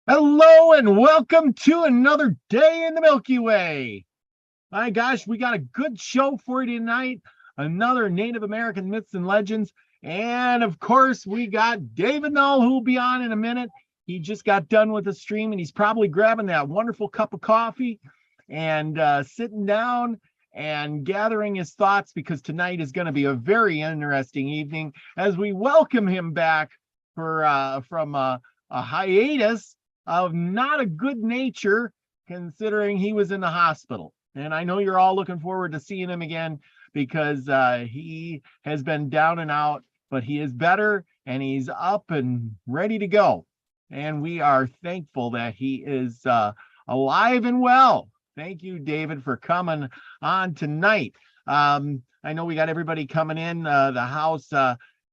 Hello and welcome to another day in the Milky Way. My gosh, we got a good show for you tonight. Another Native American myths and legends. And of course, we got David Null, who will be on in a minute. He just got done with the stream and he's probably grabbing that wonderful cup of coffee and sitting down and gathering his thoughts because tonight is going to be a very interesting evening as we welcome him back from a hiatus of not a good nature, considering he was in the hospital. And I know you're all looking forward to seeing him again because he has been down and out, but he is better and he's up and ready to go. And we are thankful that he is alive and well. Thank you, David, for coming on tonight. I know we got everybody coming in the house.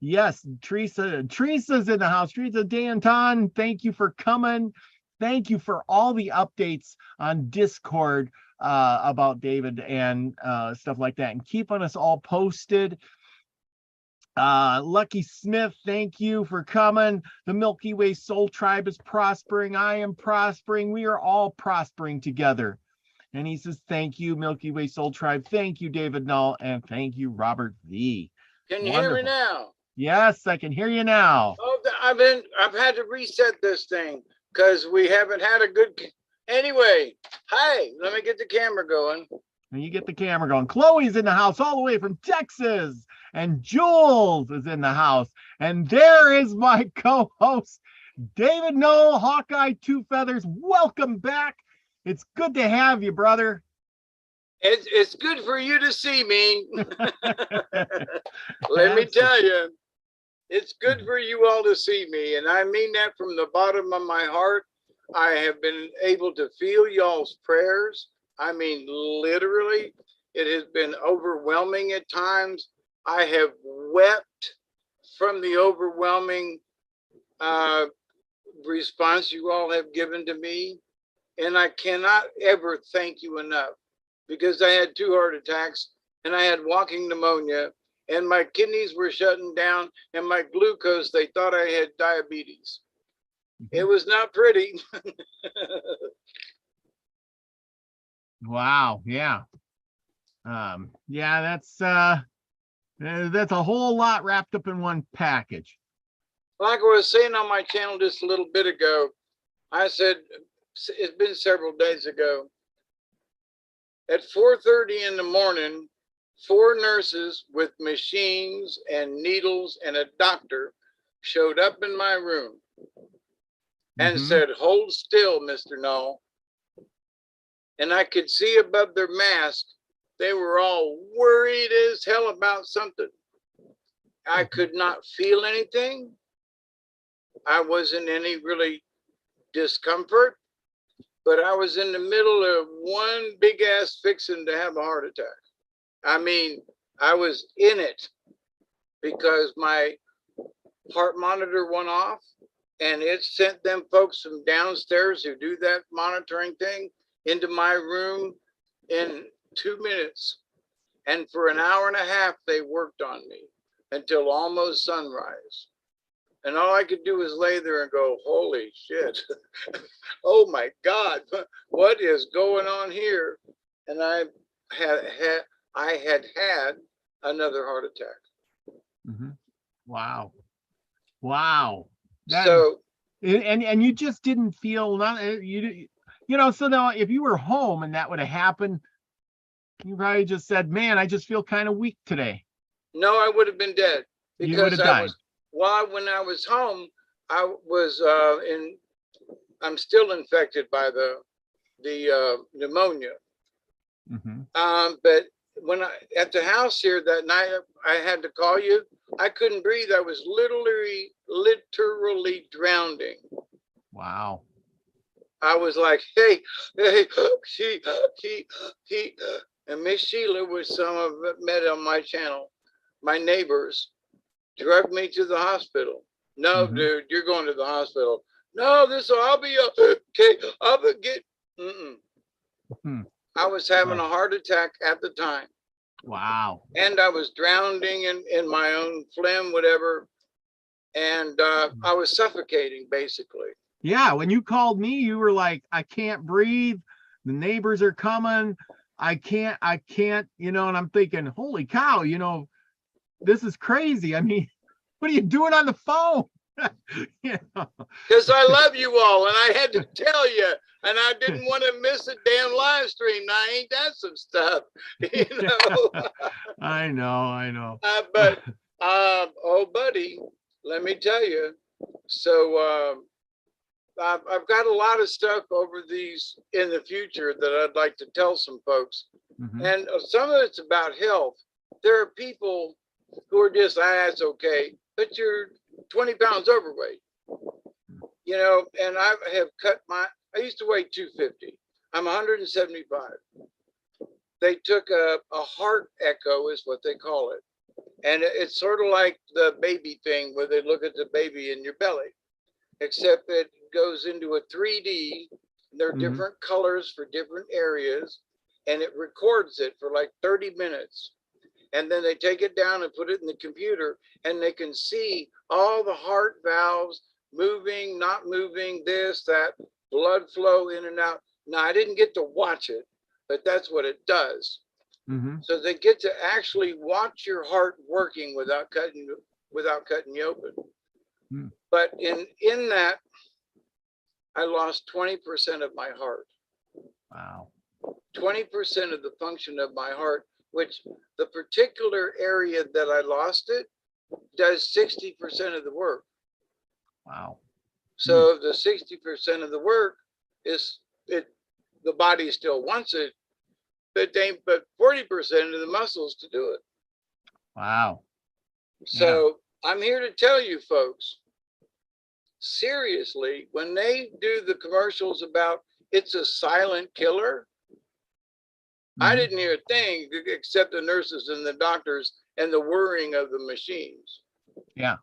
Yes, Teresa's in the house. Teresa Danton, thank you for coming. Thank you for all the updates on Discord about David and stuff like that, and keeping us all posted. Lucky Smith, thank you for coming. The Milky Way Soul Tribe is prospering. I am prospering. We are all prospering together. And he says, thank you, Milky Way Soul Tribe. Thank you, David Null. And thank you, Robert V. Can you hear me now? Yes, I can hear you now. Oh, I've had to reset this thing because we haven't had a good. Anyway, hi. Let me get the camera going. And you get the camera going. Chloe's in the house all the way from Texas, and Jules is in the house. And there is my co-host, David Null, Hawkeye Two Feathers. Welcome back. It's good to have you, brother. It's good for you to see me. Let me tell you, it's good for you all to see me. And I mean that from the bottom of my heart. I have been able to feel y'all's prayers. I mean, literally, it has been overwhelming at times. I have wept from the overwhelming response you all have given to me. And I cannot ever thank you enough, because I had 2 heart attacks and I had walking pneumonia and my kidneys were shutting down and my glucose, they thought I had diabetes. It was not pretty. Wow. Yeah. Yeah, that's a whole lot wrapped up in one package. Like I was saying on my channel just a little bit ago, I said, it's been several days ago, at 4:30 in the morning, 4 nurses with machines and needles and a doctor showed up in my room and said, hold still, Mr. Null. And I could see above their mask, they were all worried as hell about something. I could not feel anything. I wasn't any really discomfort. But I was in the middle of one big ass fixing to have a heart attack. I mean, I was in it because my heart monitor went off and it sent them folks from downstairs who do that monitoring thing into my room in 2 minutes. And for an hour and a half, they worked on me until almost sunrise. And all I could do was lay there and go, holy shit. Oh my God, what is going on here? And I had another heart attack. Wow. Wow. So, and you just didn't feel so now if you were home and that would have happened, you probably just said, man, I just feel kind of weak today. No, I would have been dead because you would have died. When I was home, I was I'm still infected by the pneumonia. But when at the house here that night, I had to call you. I couldn't breathe. I was literally drowning. Wow. I was like, hey, she, and Miss Sheila, which some of met on my channel, my neighbors, drug me to the hospital. No, dude, you're going to the hospital. No, I'll be okay. I'll get. I was having a heart attack at the time. Wow. And I was drowning in my own phlegm, whatever. And I was suffocating, basically. Yeah, when you called me, you were like, I can't breathe. The neighbors are coming. I can't, and I'm thinking, holy cow, this is crazy. I mean, what are you doing on the phone? Because I love you all, and I had to tell you, and I didn't want to miss a damn live stream. Now, ain't that some stuff, I know. Oh, buddy, let me tell you. So I've got a lot of stuff over these in the future that I'd like to tell some folks, and some of it's about health. There are people who are just, that's okay, but you're 20 pounds overweight. And I have I used to weigh 250. I'm 175. They took a heart echo is what they call it. And it's sort of like the baby thing where they look at the baby in your belly, except it goes into a 3D. There are different colors for different areas, and it records it for like 30 minutes. And then they take it down and put it in the computer, and they can see all the heart valves moving, not moving, this, that, blood flow in and out. Now, I didn't get to watch it, but that's what it does. So they get to actually watch your heart working without cutting you open. But in that, I lost 20% of my heart. Wow. 20% of the function of my heart, which the particular area that I lost it does 60% of the work. Wow. So the 60% of the work is the body still wants it, but 40% of the muscles to do it. Wow. So I'm here to tell you folks, seriously, when they do the commercials about it's a silent killer, I didn't hear a thing except the nurses and the doctors and the whirring of the machines. Yeah.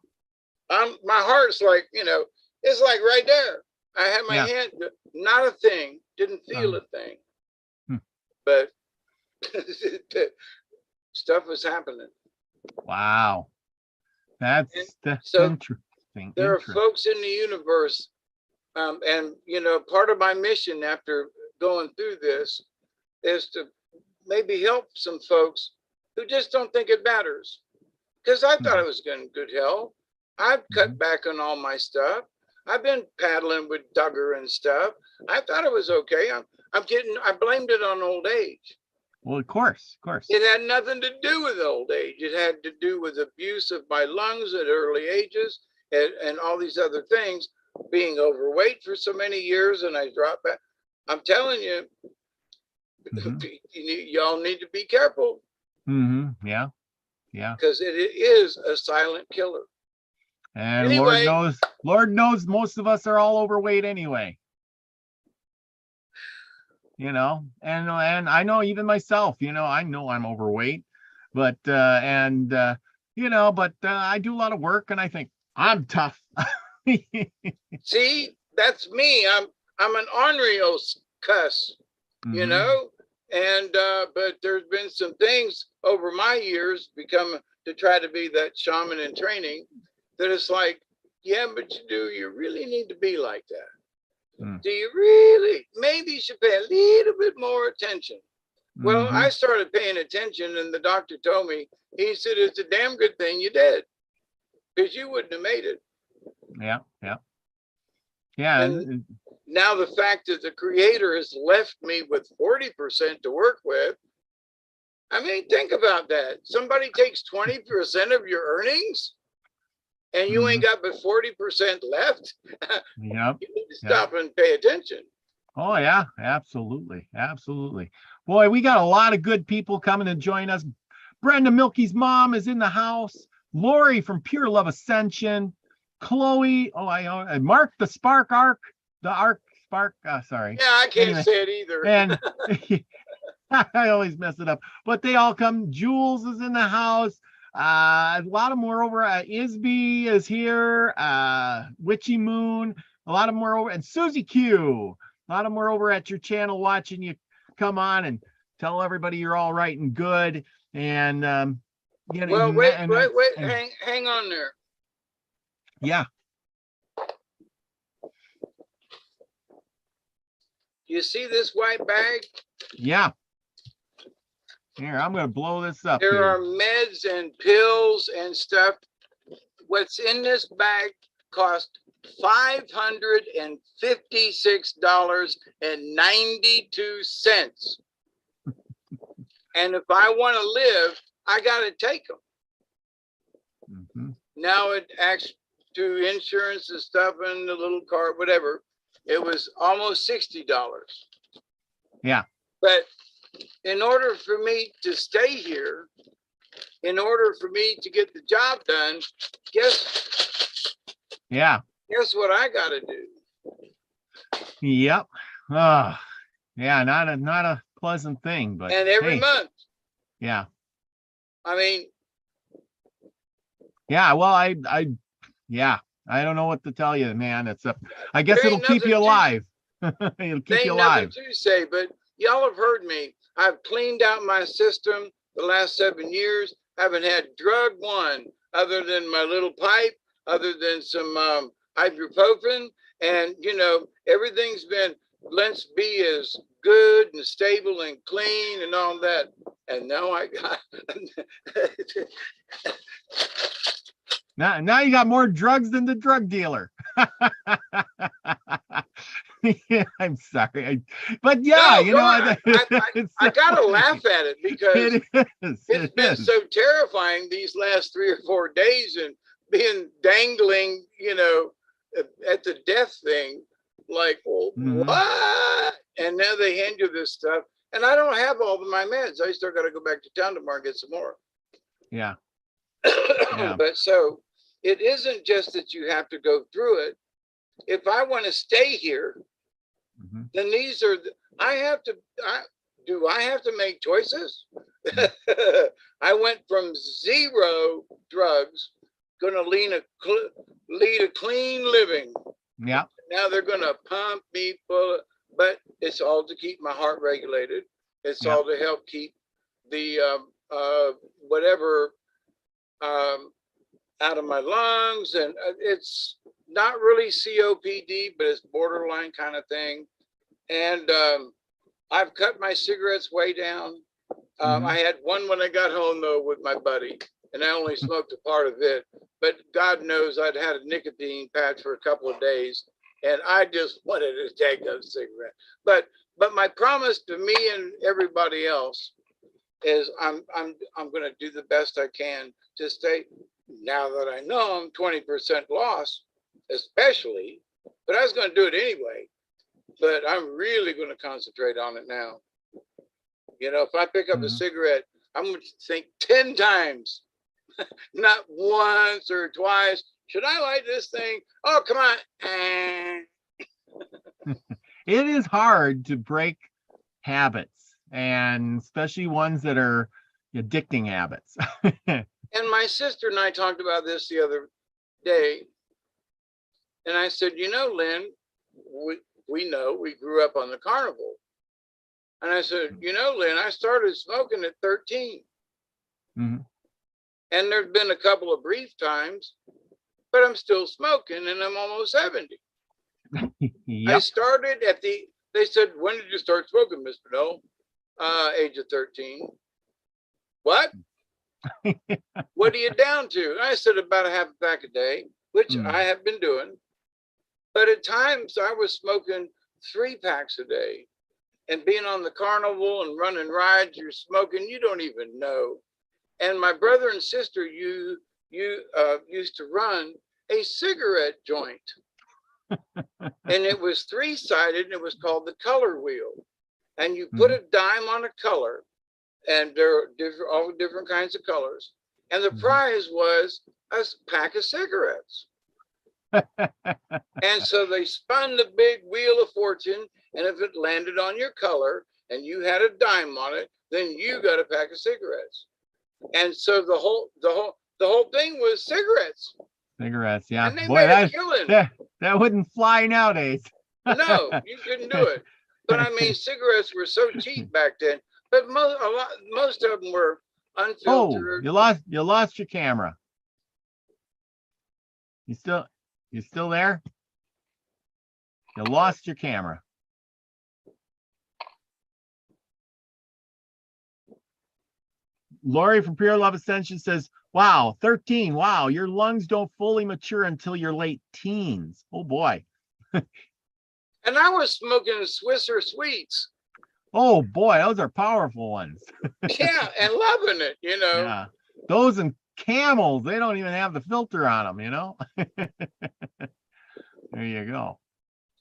My heart's like, it's like right there. I had my hand, not a thing, didn't feel a thing, but stuff was happening. Wow. That's so interesting. There are folks in the universe, and part of my mission after going through this is to maybe help some folks who just don't think it matters. Because I thought I was in good health. I've cut back on all my stuff. I've been paddling with Duggar and stuff. I thought it was okay. I blamed it on old age. Well, of course. It had nothing to do with old age. It had to do with abuse of my lungs at early ages and all these other things, being overweight for so many years, and I dropped back. I'm telling you, y'all need to be careful. Yeah. Because it is a silent killer. And anyway, Lord knows most of us are all overweight anyway. And I know even myself, I know I'm overweight, but I do a lot of work and I think I'm tough. See, that's me. I'm an ornery cuss, and but there's been some things over my years to try to be that shaman in training that it's like, yeah, but you really need to be like that. Do you really? Maybe you should pay a little bit more attention. Well, I started paying attention, and the doctor told me, he said, it's a damn good thing you did, because you wouldn't have made it. Yeah. And now the fact that the creator has left me with 40% to work with, I mean, think about that. Somebody takes 20% of your earnings and you ain't got but 40% left. You need to stop and pay attention. Oh yeah, absolutely. Boy, we got a lot of good people coming to join us. Brenda Milky's mom is in the house. Lori from Pure Love Ascension. Chloe, Mark the Spark Arc, sorry. Yeah, I can't say it either. And I always mess it up, but they all come. Jules is in the house. A lot of more over. Isby is here. Witchy Moon. A lot of more over, and Susie Q. A lot of more over at your channel watching you. Come on and tell everybody you're all right and good. And well, wait, hang on there. Yeah. You see this white bag? Yeah. Here, I'm going to blow this up There here. are meds and pills and stuff. What's in this bag cost $556.92. And if I want to live, I got to take them. Mhm. Now it acts to insurance and stuff and the little card, whatever. It was almost $60. Yeah. But in order for me to stay here, in order for me to get the job done, guess what I got to do? Yep. Yeah, not a pleasant thing, but And every hey, month. yeah. I mean, Yeah, well, I don't know what to tell you, man. I guess there it'll ain't keep you nothing alive. It'll keep you ain't nothing alive. to say, but y'all have heard me. I've cleaned out my system the last 7 years. I haven't had drug one other than my little pipe, other than some ibuprofen. And, you know, everything's been, let's be as good and stable and clean and all that. And now I got... Now you got more drugs than the drug dealer. Yeah, I'm sorry, but yeah, No, you know, I gotta laugh at it because it's been so terrifying these last 3 or 4 days, and being dangling, you know, at the death thing, like, well, what? And now they hand you this stuff, and I don't have all of my meds. I still got to go back to town tomorrow and get some more. Yeah. But so it isn't just that you have to go through it. If I want to stay here, then these are, I have to make choices? I went from 0 drugs, gonna lead a clean living. Yeah. Now they're gonna pump me full, but it's all to keep my heart regulated. It's all to help keep the whatever out of my lungs, and it's not really COPD, but it's borderline kind of thing. And I've cut my cigarettes way down. I had one when I got home though with my buddy, and I only smoked a part of it. But God knows I'd had a nicotine patch for a couple of days, and I just wanted to take a cigarette. But my promise to me and everybody else is I'm going to do the best I can to stay. Now that I know I'm 20% loss, especially, but I was going to do it anyway. But I'm really going to concentrate on it now. You know, if I pick up a cigarette, I'm going to think 10 times, not once or twice. Should I light this thing? Oh, come on. It is hard to break habits, and especially ones that are addicting habits. And my sister and I talked about this the other day. And I said, you know, Lynn, we know we grew up on the carnival. And I said, you know, Lynn, I started smoking at 13. And there's been a couple of brief times, but I'm still smoking and I'm almost 70. I started they said, when did you start smoking, Mr. Noel? Age of 13. What? What are you down to? And I said, about a half a pack a day, which I have been doing. But at times I was smoking 3 packs a day. And being on the carnival and running rides, you're smoking, you don't even know. And my brother and sister, used to run a cigarette joint. And it was 3-sided, and it was called the color wheel. And you put a dime on a color, and there are all different kinds of colors. And the prize was a pack of cigarettes. And so they spun the big wheel of fortune, and if it landed on your color and you had a dime on it, then you got a pack of cigarettes. And so the whole thing was cigarettes. Cigarettes, yeah. And they Boy, made a killing. that wouldn't fly nowadays. No, you couldn't do it. But I mean, cigarettes were so cheap back then. But most of them were unfiltered. Oh, you lost your camera. You still there? You lost your camera. Lori from Pure Love Ascension says, wow, 13. Wow, your lungs don't fully mature until your late teens. Oh boy. And I was smoking Swisser Sweets. Oh boy, those are powerful ones. Yeah, and loving it, you know. Yeah. Those and Camels, they don't even have the filter on them, you know. There you go.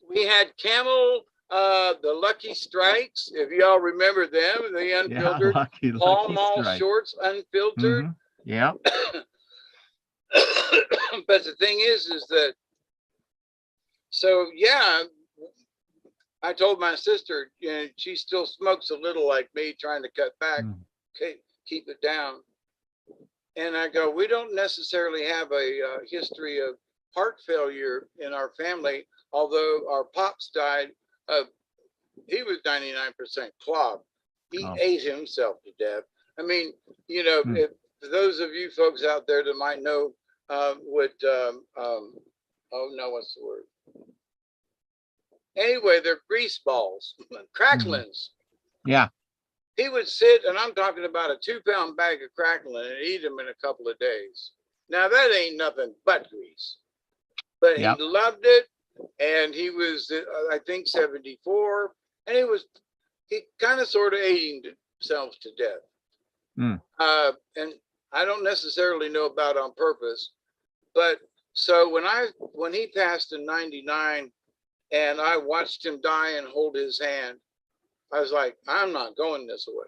We had Camel, the Lucky Strikes, if y'all remember them, the unfiltered, Lucky Paul Mall Strike. shorts, unfiltered. Mm-hmm. Yeah. But the thing is that, so yeah, I told my sister, you know, she still smokes a little like me, trying to cut back, keep it down. And I go, we don't necessarily have a history of heart failure in our family, although our pops died of, he was 99% clogged. He ate himself to death. I mean, you know, if for those of you folks out there that might know what, oh no, what's the word? Anyway, they're grease balls, cracklins. Yeah. He would sit, and I'm talking about a 2-pound bag of cracklin and eat them in a couple of days. Now that ain't nothing but grease, but he loved it. And he was, I think, 74, and he kind of sort of ate himself to death. And I don't necessarily know about on purpose, but so when he passed in 99, and I watched him die and hold his hand, I was like, I'm not going this way.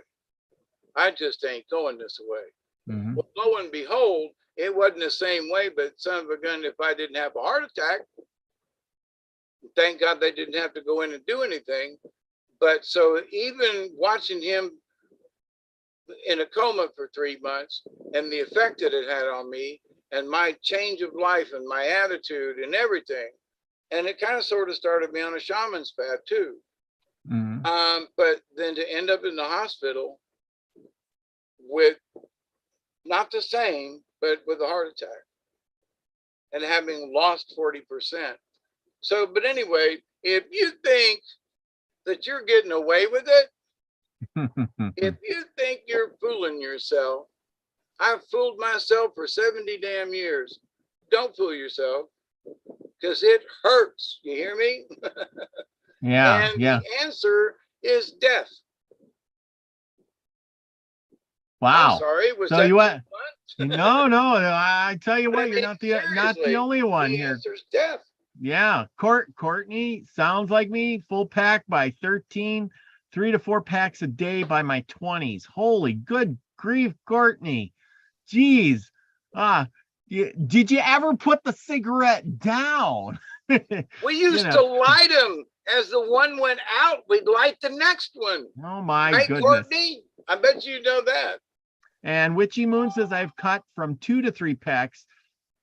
I just ain't going this way. Well, lo and behold, it wasn't the same way, but son of a gun, if I didn't have a heart attack, thank God they didn't have to go in and do anything. But so even watching him in a coma for 3 months and the effect that it had on me and my change of life and my attitude and everything, and it kind of sort of started me on a shaman's path too. But then to end up in the hospital with not the same, but with a heart attack and having lost 40%. So, but anyway, if you think that you're getting away with it, if you think you're fooling yourself, I've fooled myself for 70 damn years. Don't fool yourself, because it hurts. You hear me? And the answer is death. Wow. I'm sorry. Was so that you went? No. I tell you what, you're not the only one here. The answer's death. Yeah, Courtney sounds like me. Full pack by 13, 3 to 4 packs a day by my 20s. Holy good grief, Courtney. Jeez. Did you ever put the cigarette down? We used to light them. As the one went out, we'd light the next one. Oh my goodness. Courtney? I bet you know that. And Witchy Moon says I've cut from 2 to 3 packs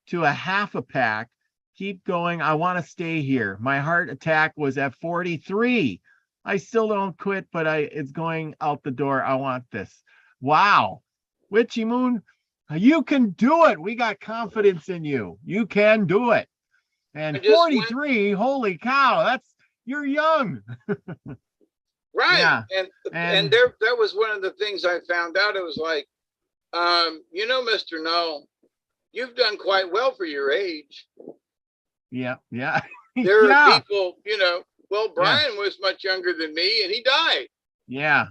to a half a pack. Keep going. I want to stay here. My heart attack was at 43. I still don't quit, but it's going out the door. I want this. Wow. Witchy Moon, you can do it. We got confidence in you. You can do it. And 43, holy cow, you're young. Right. Yeah. And there, that was one of the things I found out. It was like, you know, Mr. Null, you've done quite well for your age. Yeah. There are people, you know, well, Brian was much younger than me and he died. Yeah.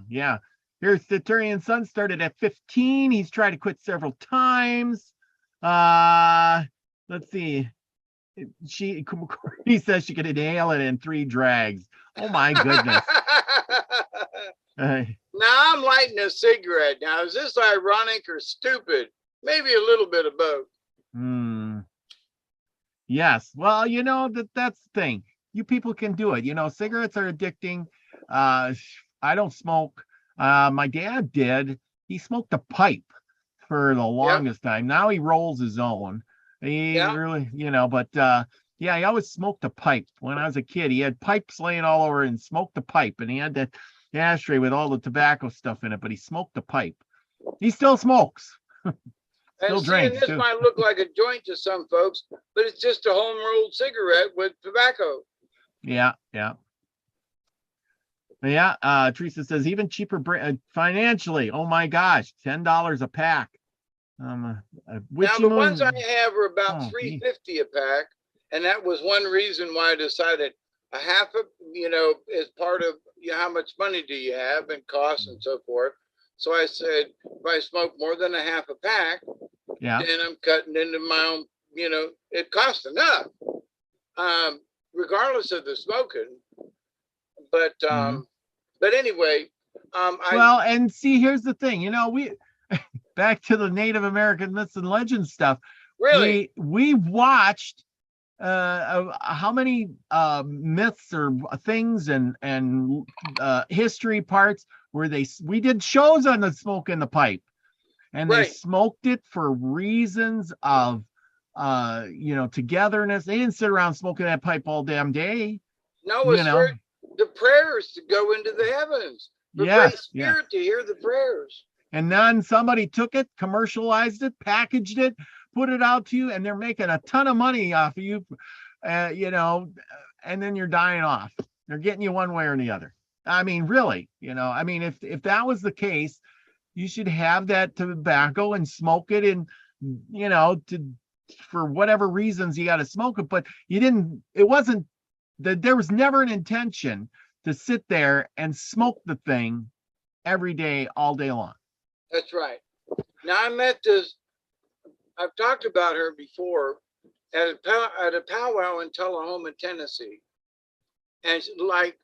Here's the Turian Sun started at 15. He's tried to quit several times. Let's see. He says she could inhale it in 3 drags. Oh my goodness. Now I'm lighting a cigarette. Now, is this ironic or stupid? Maybe a little bit of both. Yes. Well, you know, that's the thing. You people can do it. You know, cigarettes are addicting. I don't smoke. My dad did. He smoked a pipe for the longest time. Now he rolls his own. He really, you know, but he always smoked a pipe. When I was a kid, he had pipes laying all over and smoked a pipe, and he had that ashtray with all the tobacco stuff in it, but he smoked a pipe. He still smokes. Still drinks. This might look like a joint to some folks, but it's just a home rolled cigarette with tobacco. Yeah. Yeah. Teresa says even cheaper financially. Oh my gosh, $10 a pack. Now the ones I have are about gee. $3.50 a pack, and that was one reason why I decided a half of, is part of how much money do you have and costs and so forth. So I said, if I smoke more than a half a pack, yeah, then I'm cutting into my own, it costs enough, regardless of the smoking. But but anyway, well, and see, here's the thing, we back to the Native American myths and legends stuff. Really, we watched how many myths or things and history parts where we did shows on the smoke in the pipe, and they smoked it for reasons of togetherness. They didn't sit around smoking that pipe all damn day. No, it's for the prayers to go into the heavens, for Great Spirit to hear the prayers. And then somebody took it, commercialized it, packaged it, put it out to you, and they're making a ton of money off of you, and then you're dying off. They're getting you one way or the other. I mean, really, if that was the case, you should have that tobacco and smoke it, and for whatever reasons you got to smoke it, but it wasn't that there was never an intention to sit there and smoke the thing every day, all day long. That's right. Now I've talked about her before at a powwow in Tullahoma, Tennessee. And she's like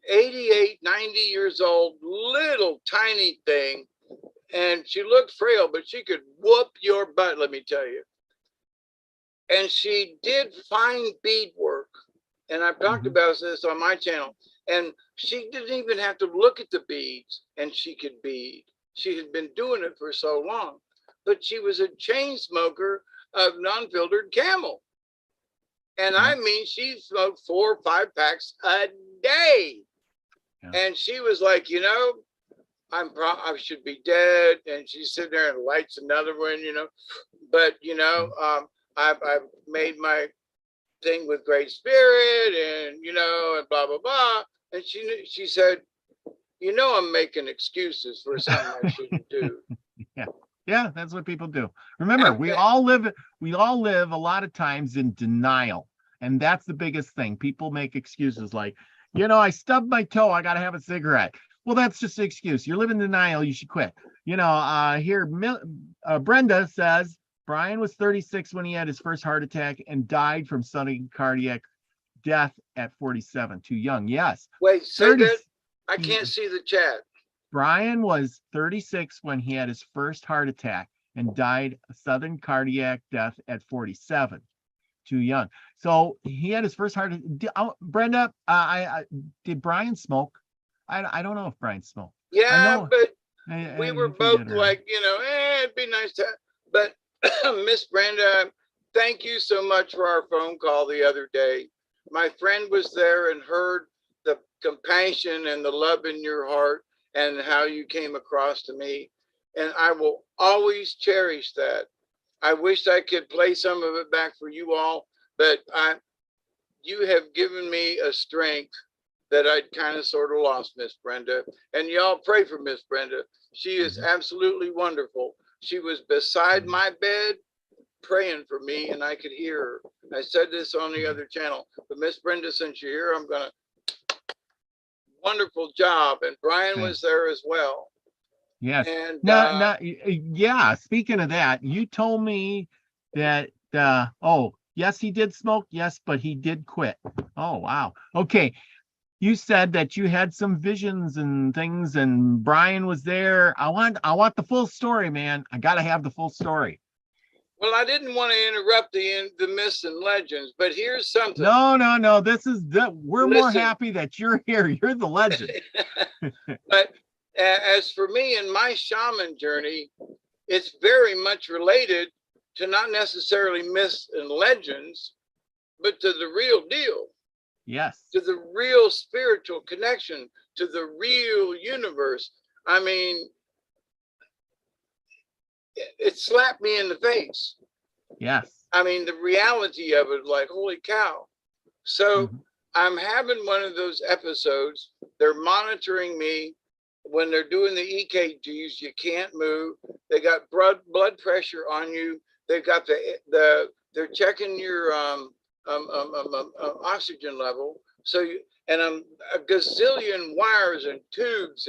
88, 90 years old, little tiny thing. And she looked frail, but she could whoop your butt, let me tell you. And she did fine beadwork. And I've talked about this on my channel. And she didn't even have to look at the beads, and she could bead. She had been doing it for so long. But she was a chain smoker of non-filtered Camel. And I mean, she smoked 4 or 5 packs a day. Yeah. And she was like, I should be dead. And she's sitting there and lights another one, But, I've made my thing with Great Spirit and, and blah, blah, blah. And she said, I'm making excuses for something I shouldn't do. Yeah, that's what people do. Remember, we all live a lot of times in denial. And that's the biggest thing. People make excuses like, I stubbed my toe, I got to have a cigarette. Well, that's just an excuse. You live in denial, you should quit. Here, Brenda says, Brian was 36 when he had his first heart attack and died from sudden cardiac death at 47. Too young. Yes. Wait, say that. I can't see the chat. Brian was 36 when he had his first heart attack and died of sudden cardiac death at 47. Too young. So he had his first heart. Brenda, did Brian smoke? I don't know if Brian smoked. Yeah, but we were both like, it'd be nice to. But Miss Brenda, thank you so much for our phone call the other day. My friend was there and heard the compassion and the love in your heart and how you came across to me. And I will always cherish that. I wish I could play some of it back for you all, but you have given me a strength that I'd kind of sort of lost, Miss Brenda. And y'all pray for Miss Brenda. She is absolutely wonderful. She was beside my bed praying for me, and I could hear her. I said this on the other channel, but Miss Brenda, since you're here, I'm gonna wonderful job. And Brian was there as well. Yes. And yeah, speaking of that, you told me that yes, he did smoke, yes, but he did quit. Oh wow. Okay. You said that you had some visions and things, and Brian was there. I want the full story, man. I gotta have the full story. Well, I didn't want to interrupt the myths and legends, but here's something. No. We're more happy that you're here. You're the legend. But as for me and my shaman journey, it's very much related to not necessarily myths and legends, but to the real deal. Yes. To the real spiritual connection, to the real universe. I mean, it slapped me in the face. Yes. I mean, the reality of it, like, holy cow. So I'm having one of those episodes. They're monitoring me when they're doing the EKGs. You can't move. They got blood pressure on you. They've got they're checking your oxygen level. So and I'm a gazillion wires and tubes,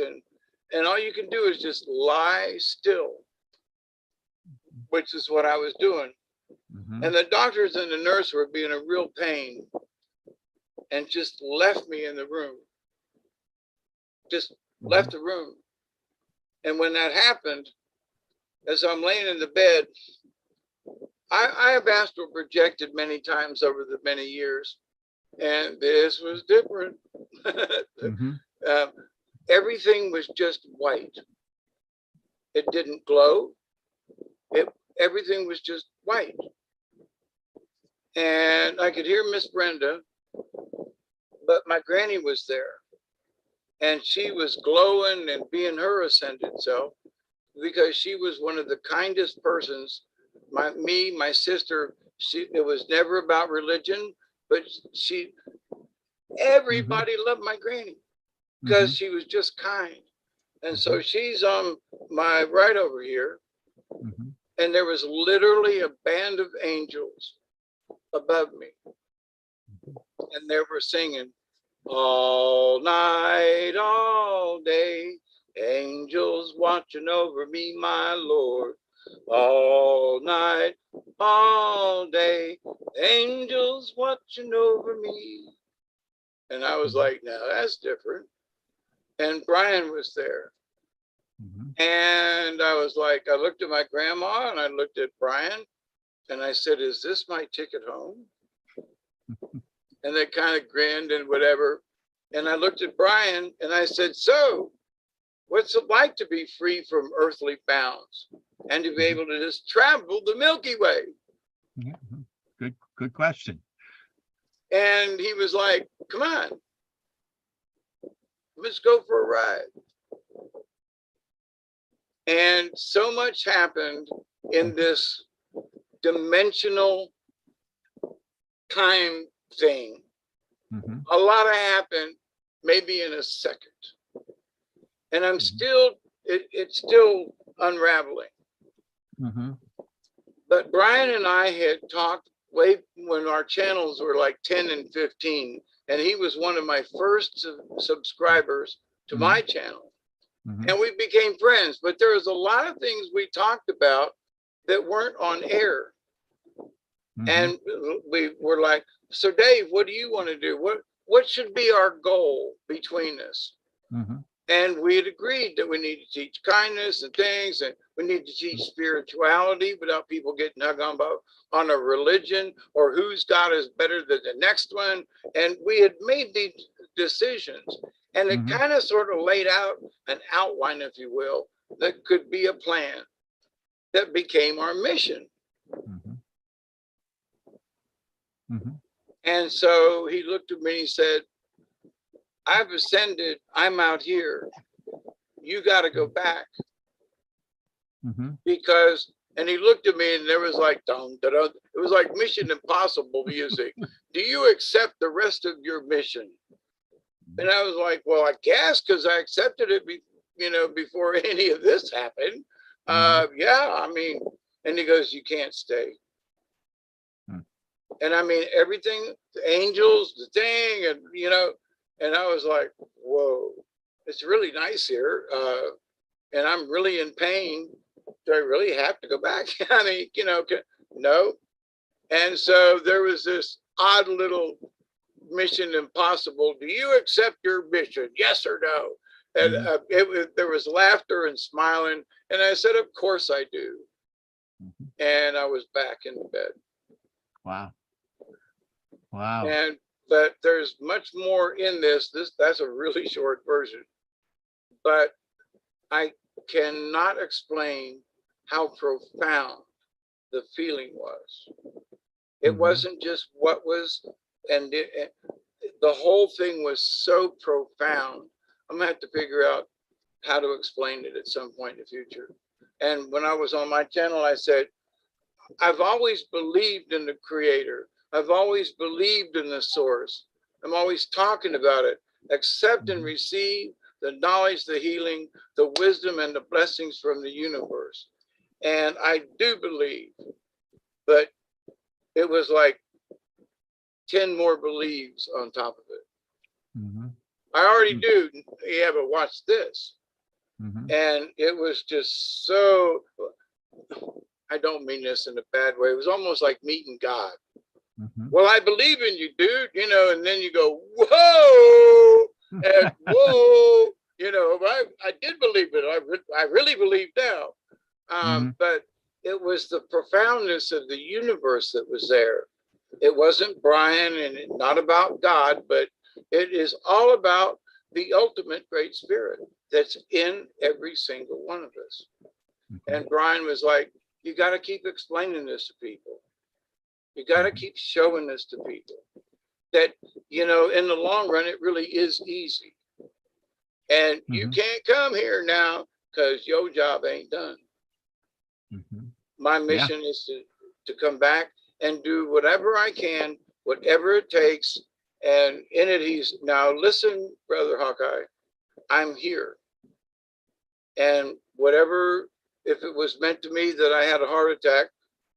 and all you can do is just lie still, which is what I was doing. Mm-hmm. And the doctors and the nurse were being a real pain and just left me in the room. Just left the room. And when that happened, as I'm laying in the bed, I have astral projected many times over the many years, and this was different. Mm-hmm. Everything was just white. It didn't glow. Everything was just white. And I could hear Miss Brenda, but my granny was there. And she was glowing and being her ascended self, because she was one of the kindest persons. My sister, it was never about religion, but everybody loved my granny because she was just kind. And so she's on my right over here. And there was literally a band of angels above me. And they were singing, all night, all day, angels watching over me, my Lord. All night, all day, angels watching over me. And I was like, now that's different. And Brian was there. And I was like, I looked at my grandma and I looked at Brian and I said, is this my ticket home? And they kind of grinned and whatever. And I looked at Brian and I said, so what's it like to be free from earthly bounds and to be able to just travel the Milky Way? Good question. And he was like, come on, let's go for a ride. And so much happened in this dimensional time thing. A lot happened maybe in a second. And I'm still, it's still unraveling. But Brian and I had talked way when our channels were like 10 and 15. And he was one of my first subscribers to my channel. And we became friends. But there was a lot of things we talked about that weren't on air. And we were like, so Dave, what do you want to do? What should be our goal between us? And we had agreed that we need to teach kindness and things, and we need to teach spirituality without people getting hung on a religion or whose God is better than the next one. And we had made these decisions, and it kind of sort of laid out an outline, if you will, that could be a plan that became our mission. And so he looked at me and he said, I've ascended, I'm out here. You got to go back. Because, and he looked at me and there was like, dun, dun, dun. It was like Mission Impossible music. Do you accept the rest of your mission? And I was like, well, I guess, because I accepted it, before any of this happened. Yeah, I mean, and he goes, you can't stay. And I mean, everything, the angels, the thing, and, and I was like, whoa, it's really nice here. And I'm really in pain. Do I really have to go back? I mean, no. And so there was this odd little Mission Impossible. Do you accept your mission? Yes or no? And there was laughter and smiling. And I said, of course I do. And I was back in the bed. Wow. But there's much more in this. That's a really short version. But I cannot explain how profound the feeling was. It wasn't just what was, and the whole thing was so profound. I'm gonna have to figure out how to explain it at some point in the future. And when I was on my channel, I said, I've always believed in the Creator. I've always believed in the source. I'm always talking about it. Accept and receive the knowledge, the healing, the wisdom, and the blessings from the universe. And I do believe, but it was like 10 more believes on top of it. Mm-hmm. I already do. Yeah, but watch this. Mm-hmm. And it was just so, I don't mean this in a bad way. It was almost like meeting God. Mm-hmm. Well, I believe in you, dude, you know, and then you go, whoa, and whoa, you know, I did believe it. I really believe now. But it was the profoundness of the universe that was there. It wasn't Brian and not about God, but it is all about the ultimate great spirit that's in every single one of us. And Brian was like, you got to keep explaining this to people. You got to keep showing this to people that, you know, in the long run, it really is easy. And you can't come here now because your job ain't done. My mission is to come back and do whatever I can, whatever it takes. And in it, he's now, listen, Brother Hawkeye, I'm here. And whatever, if it was meant to me that I had a heart attack,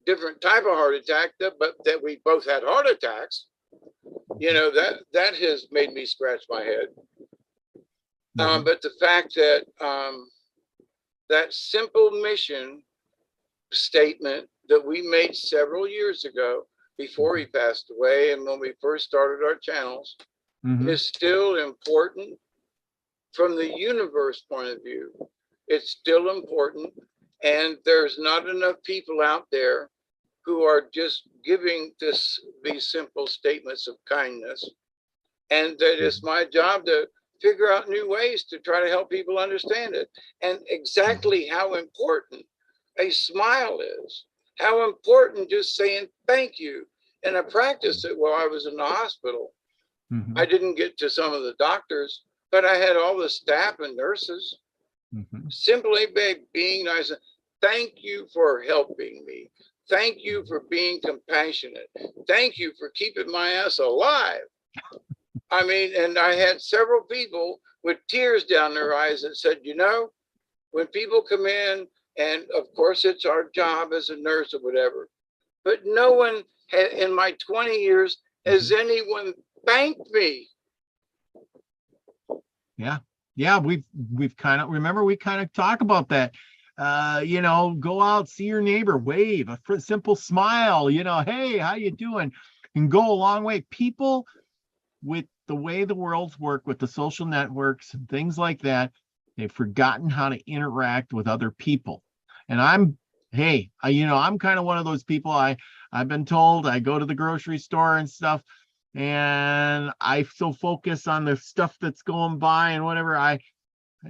different type of heart attack, but that we both had heart attacks, you know, that has made me scratch my head. But the fact that that simple mission statement that we made several years ago before he passed away and when we first started our channels is still important from the universe point of view. It's still important. And there's not enough people out there who are just giving these simple statements of kindness. And that it's my job to figure out new ways to try to help people understand it. And exactly how important a smile is, how important just saying thank you. And I practiced it while I was in the hospital. I didn't get to some of the doctors, but I had all the staff and nurses simply being nice. Thank you for helping me. Thank you for being compassionate. Thank you for keeping my ass alive. I mean, and I had several people with tears down their eyes that said, you know, when people come in, and of course it's our job as a nurse or whatever, but no one had, in my 20 years, has anyone thanked me. Yeah, we've kind of, remember, we kind of talk about that. You know, go out, see your neighbor, wave, a simple smile, you know, hey, how you doing? And go a long way. People, with the way the world's work, with the social networks and things like that, they've forgotten how to interact with other people. And I'm kind of one of those people. I've been told, I go to the grocery store and stuff, and I still focus on the stuff that's going by and whatever. I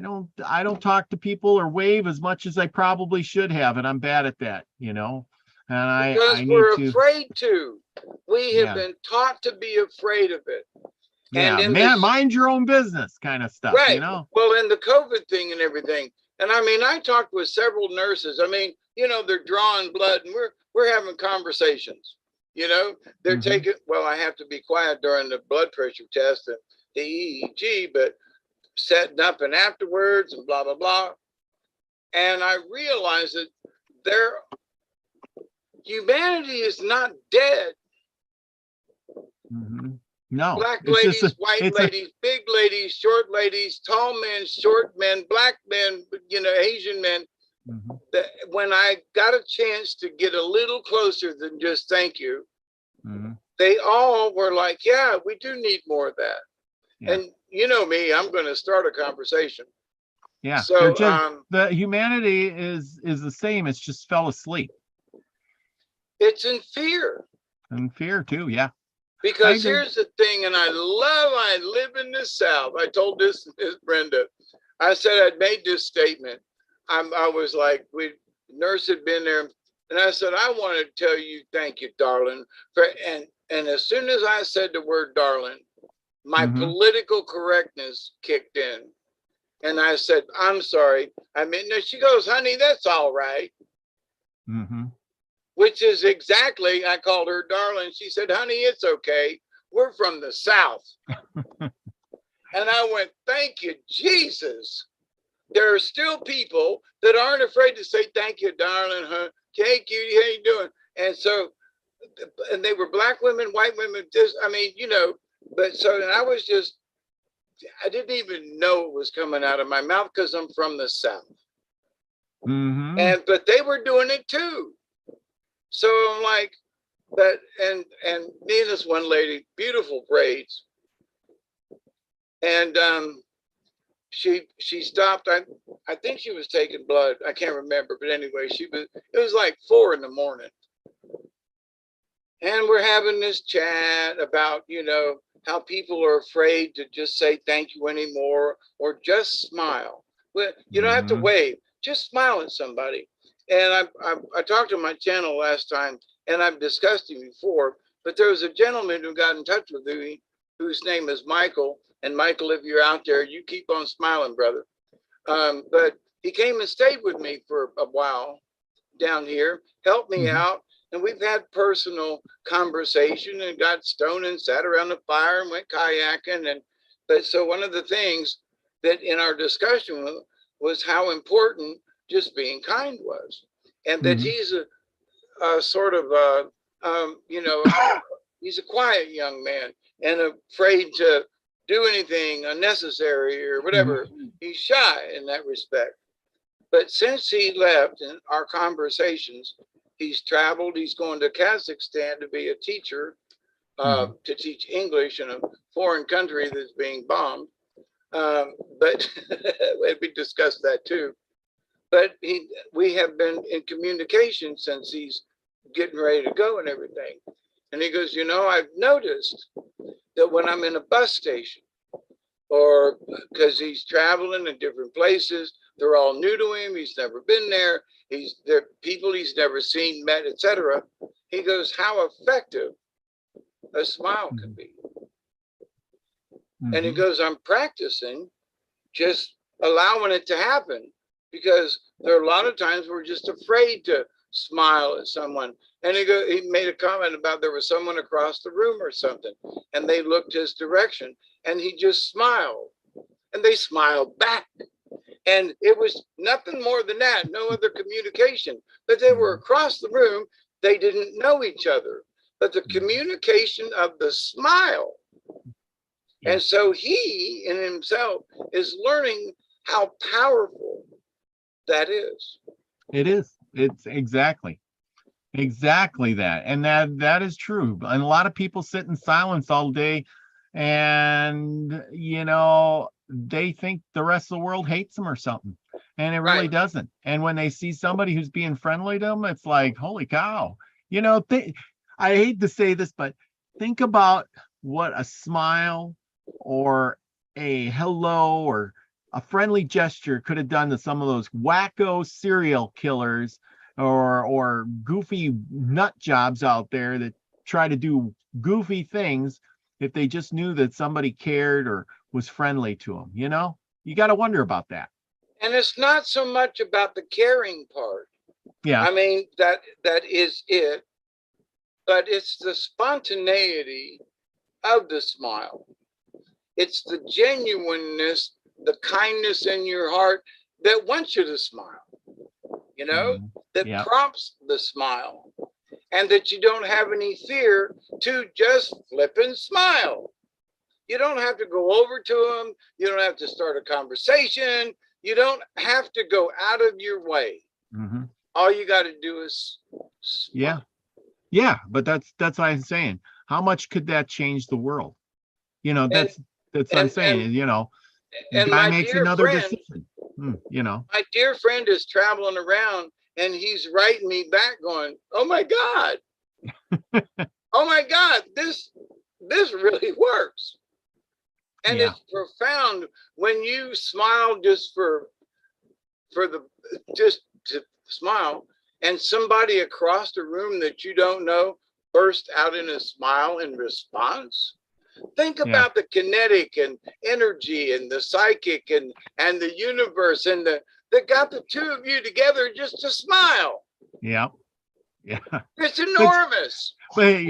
don't talk to people or wave as much as I probably should have, and I'm bad at that, you know. And because we're afraid to. We have been taught to be afraid of it. Yeah, and mind your own business kind of stuff, right. You know. Well, and the COVID thing and everything. And I mean, I talked with several nurses. I mean, you know, they're drawing blood and we're having conversations. You know, they're taking, well, I have to be quiet during the blood pressure test and the EEG, but setting up and afterwards and blah, blah, blah. And I realized that humanity is not dead. No. Black ladies, white ladies, big ladies, short ladies, tall men, short men, black men, you know, Asian men. When I got a chance to get a little closer than just thank you, they all were like, yeah, we do need more of that. Yeah. And you know me, I'm going to start a conversation. Yeah. So the humanity is the same. It's just fell asleep. It's in fear. And fear too. Yeah. Because here's the thing, and I live in the South. I told this to Miss Brenda. I said I'd made this statement. I was like, nurse had been there, and I said, I want to tell you, thank you, darling. And as soon as I said the word darling, my political correctness kicked in. And I said, I'm sorry. I mean, she goes, honey, that's all right. Which is exactly, I called her darling. She said, honey, it's okay. we're from the South. And I went, thank you, Jesus. There are still people that aren't afraid to say, thank you, darling, huh? Hey, cutie, how you doing? And so, and they were black women, white women, just, I mean, you know, but so, and I was just, I didn't even know it was coming out of my mouth because I'm from the South. And, but they were doing it too. So I'm like, but, and me and this one lady, beautiful braids. And she stopped. I think she was taking blood. I can't remember, but anyway, it was like 4 a.m. And we're having this chat about, you know, how people are afraid to just say thank you anymore, or just smile. Well, you don't have to wave, just smile at somebody. And I talked to my channel last time, and I've discussed him before, but there was a gentleman who got in touch with me, whose name is Michael. And Michael, if you're out there, you keep on smiling, brother. But he came and stayed with me for a while down here, helped me out. And we've had personal conversation and got stoned and sat around the fire and went kayaking. But so one of the things that in our discussion was how important just being kind was. And that he's a sort of, you know, he's a quiet young man and afraid to do anything unnecessary or whatever. He's shy in that respect. But since he left in our conversations, he's traveled. He's going to Kazakhstan to be a teacher, to teach English in a foreign country that's being bombed. But we discussed that too. But we have been in communication since he's getting ready to go and everything. And he goes, you know, I've noticed that when I'm in a bus station, or because he's traveling in different places, they're all new to him. He's never been there. There people he's never seen, met, etc. He goes, how effective a smile can be. And he goes, I'm practicing just allowing it to happen, because there are a lot of times we're just afraid to smile at someone. And he made a comment about there was someone across the room or something, and they looked his direction, and he just smiled, and they smiled back. And it was nothing more than that, no other communication. But they were across the room, they didn't know each other, but the communication of the smile. And so he in himself is learning how powerful that is. It is. It's exactly that. And that is true. And a lot of people sit in silence all day, and, you know, they think the rest of the world hates them or something. And it really doesn't. And when they see somebody who's being friendly to them, it's like, holy cow. You know, I hate to say this, but think about what a smile or a hello or a friendly gesture could have done to some of those wacko serial killers or goofy nut jobs out there that try to do goofy things, if they just knew that somebody cared or was friendly to them. You know, you got to wonder about that. And it's not so much about the caring part. Yeah. I mean, that is it, but it's the spontaneity of the smile. It's the genuineness, the kindness in your heart that wants you to smile, you know, that prompts the smile, and that you don't have any fear to just flip and smile. You don't have to go over to them. You don't have to start a conversation. You don't have to go out of your way. All you got to do is smile. Yeah, but that's what I'm saying. How much could that change the world? You know, that's what I'm saying. You know, the guy makes another decision. You know, my dear friend is traveling around, and he's writing me back going, oh my God, oh my God, this really works. And it's profound when you smile just just to smile, and somebody across the room that you don't know burst out in a smile in response. Think about the kinetic and energy and the psychic and the universe and that got the two of you together just to smile. Yeah. Yeah. It's But enormous. but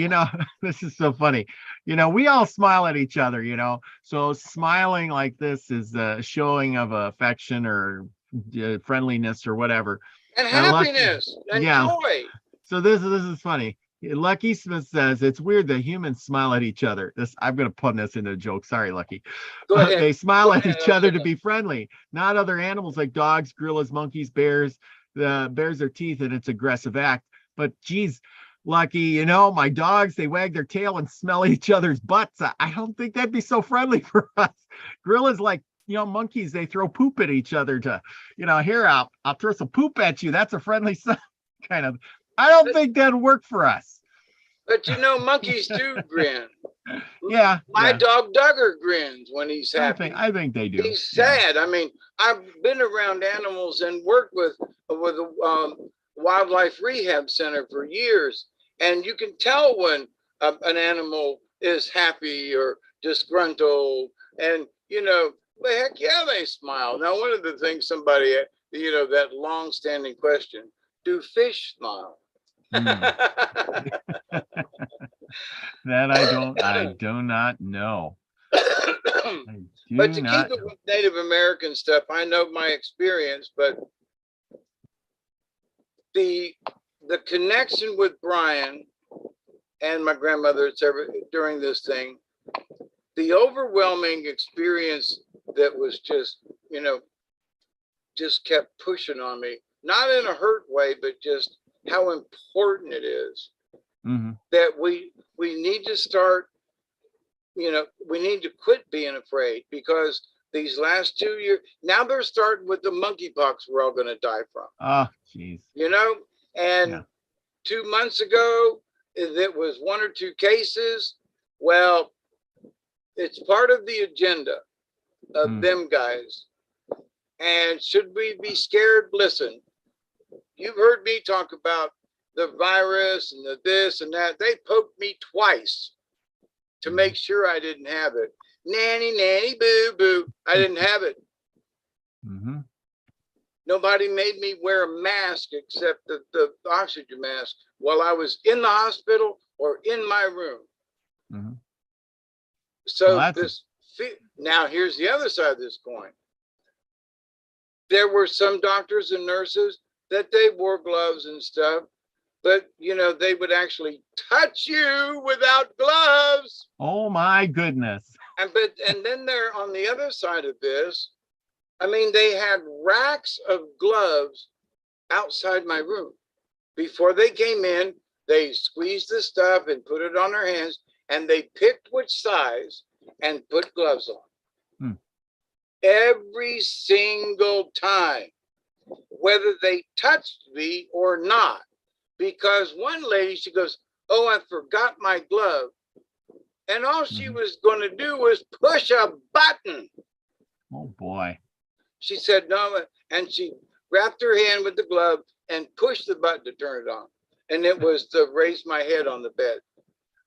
this is so funny. We all smile at each other, so smiling like this is a showing of affection or friendliness or whatever. And And lucky, happiness and yeah. joy. So this is funny. Lucky Smith says it's weird that humans smile at each other. This I'm going to put this into a joke. Sorry, Lucky. Go ahead. They smile Go at ahead. each other to be friendly, not other animals like dogs, gorillas, monkeys, bears. The bears their teeth and it's aggressive act. But geez, Lucky, my dogs, they wag their tail and smell each other's butts. I don't think that'd be so friendly for us. Gorillas like monkeys, they throw poop at each other to, here I'll throw some poop at you. That's a friendly sign, kind of. I don't think that'd work for us. But monkeys do grin. Yeah. My dog Duggar grins when he's happy. I think they do. He's sad. I mean, I've been around animals and worked with a wildlife rehab center for years, and you can tell when an animal is happy or disgruntled, and but heck yeah, they smile. Now, one of the things somebody, that long-standing question: do fish smile? That I do not know. But to keep it with Native American stuff, I know my experience, but the connection with Brian and my grandmother during this thing, the overwhelming experience that was just kept pushing on me, not in a hurt way, but just how important it is that we need to start, we need to quit being afraid, because these last 2 years, now they're starting with the monkeypox we're all going to die from. Oh, jeez. And 2 months ago, it was 1 or 2 cases. Well, it's part of the agenda of them guys. And should we be scared? Listen, you've heard me talk about the virus and the this and that. They poked me twice to make sure I didn't have it. Nanny, nanny, boo, boo. I didn't have it. Nobody made me wear a mask except the oxygen mask while I was in the hospital or in my room. So now here's the other side of this coin. There were some doctors and nurses that they wore gloves and stuff, but they would actually touch you without gloves. Oh my goodness. And then they're on the other side of this. I mean, they had racks of gloves outside my room. Before they came in, they squeezed the stuff and put it on their hands, and they picked which size and put gloves on. Every single time, whether they touched me or not. Because one lady, she goes, "Oh, I forgot my glove." And all she was going to do was push a button. Oh, boy. She said no, and she wrapped her hand with the glove and pushed the button to turn it on. And it was to raise my head on the bed.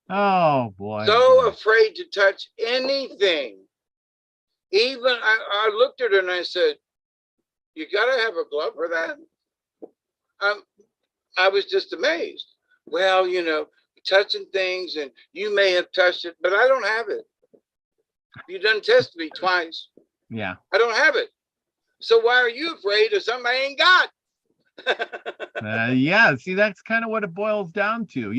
Oh, boy. So afraid to touch anything. Even I looked at her and I said, "You got to have a glove for that?" I was just amazed. Well, touching things, and you may have touched it, but I don't have it. You done tested me twice. Yeah. I don't have it. So why are you afraid of something I ain't got? Yeah, see, that's kind of what it boils down to.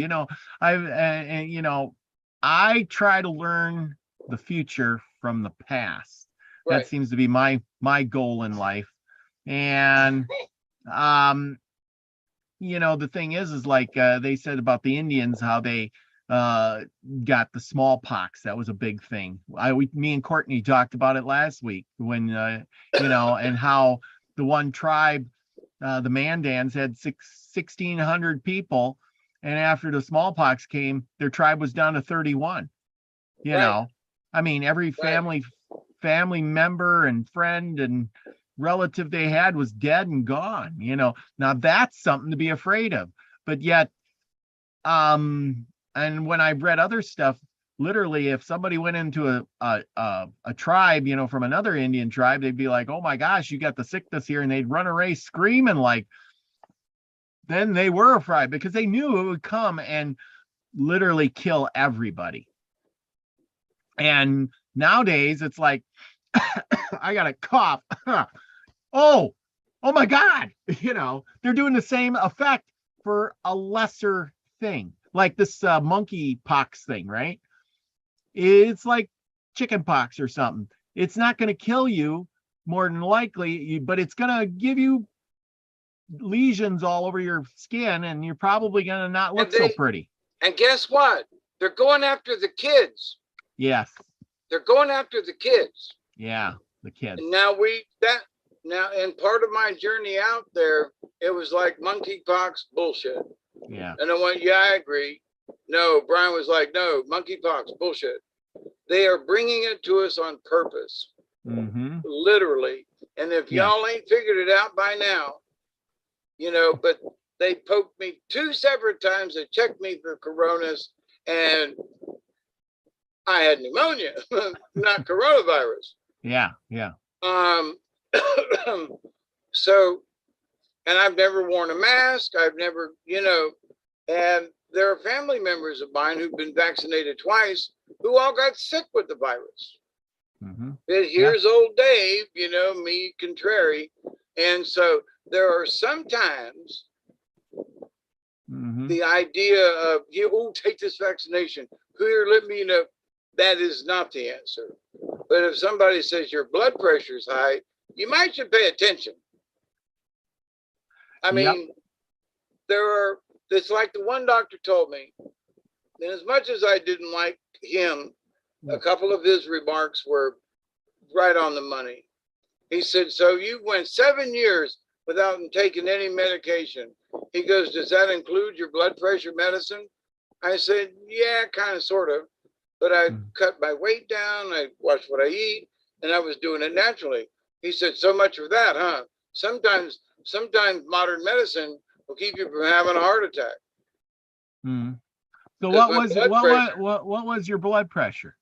I try to learn the future from the past. Right. That seems to be my goal in life. And the thing is like they said about the Indians, how they got the smallpox. That was a big thing. Me and Cortney talked about it last week when and how the one tribe, the Mandans, had 1,600 people, and after the smallpox came, their tribe was down to 31. I mean, every family member and friend and relative they had was dead and gone. Now that's something to be afraid of. But yet, and when I read other stuff, literally, if somebody went into a tribe, from another Indian tribe, they'd be like, "Oh my gosh, you got the sickness here," and they'd run away screaming like, then they were afraid because they knew it would come and literally kill everybody. And nowadays it's like, I got a cough. oh my God. They're doing the same effect for a lesser thing, like this monkey pox thing, right? It's like chicken pox or something. It's not going to kill you more than likely, but it's going to give you lesions all over your skin, and you're probably going to not look so pretty. And guess what? They're going after the kids. Yes. They're going after the kids. Yeah, the kids. And now in part of my journey out there, it was like monkeypox bullshit. Yeah. And I went, yeah, I agree. No, Brian was like, no, monkeypox bullshit. They are bringing it to us on purpose. Mm-hmm. Literally. And if y'all ain't figured it out by now, but they poked me 2 separate times. They checked me for coronas, and I had pneumonia, not coronavirus. Yeah. So, and I've never worn a mask. I've never, and there are family members of mine who've been vaccinated twice who all got sick with the virus. Mm-hmm. Here's old Dave, me contrary. And so there are sometimes the idea of, take this vaccination. Here, let me know. That is not the answer. But if somebody says your blood pressure is high, you might should pay attention. I mean, it's like the one doctor told me, and as much as I didn't like him, a couple of his remarks were right on the money. He said, so you went 7 years without taking any medication. He goes, does that include your blood pressure medicine? I said, yeah, kind of, sort of. But I cut my weight down, I watched what I eat, and I was doing it naturally. He said, so much for that, huh? Sometimes modern medicine will keep you from having a heart attack. So what was your blood pressure?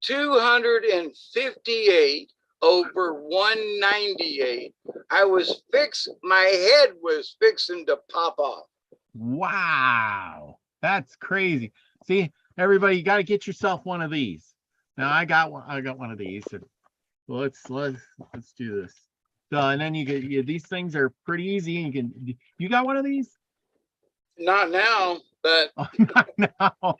258 over 198. My head was fixing to pop off. Wow, that's crazy. See, everybody, you got to get yourself one of these. Now I got one of these. So let's do this. So, and then you get these things are pretty easy. And you got one of these? Not now, but not now.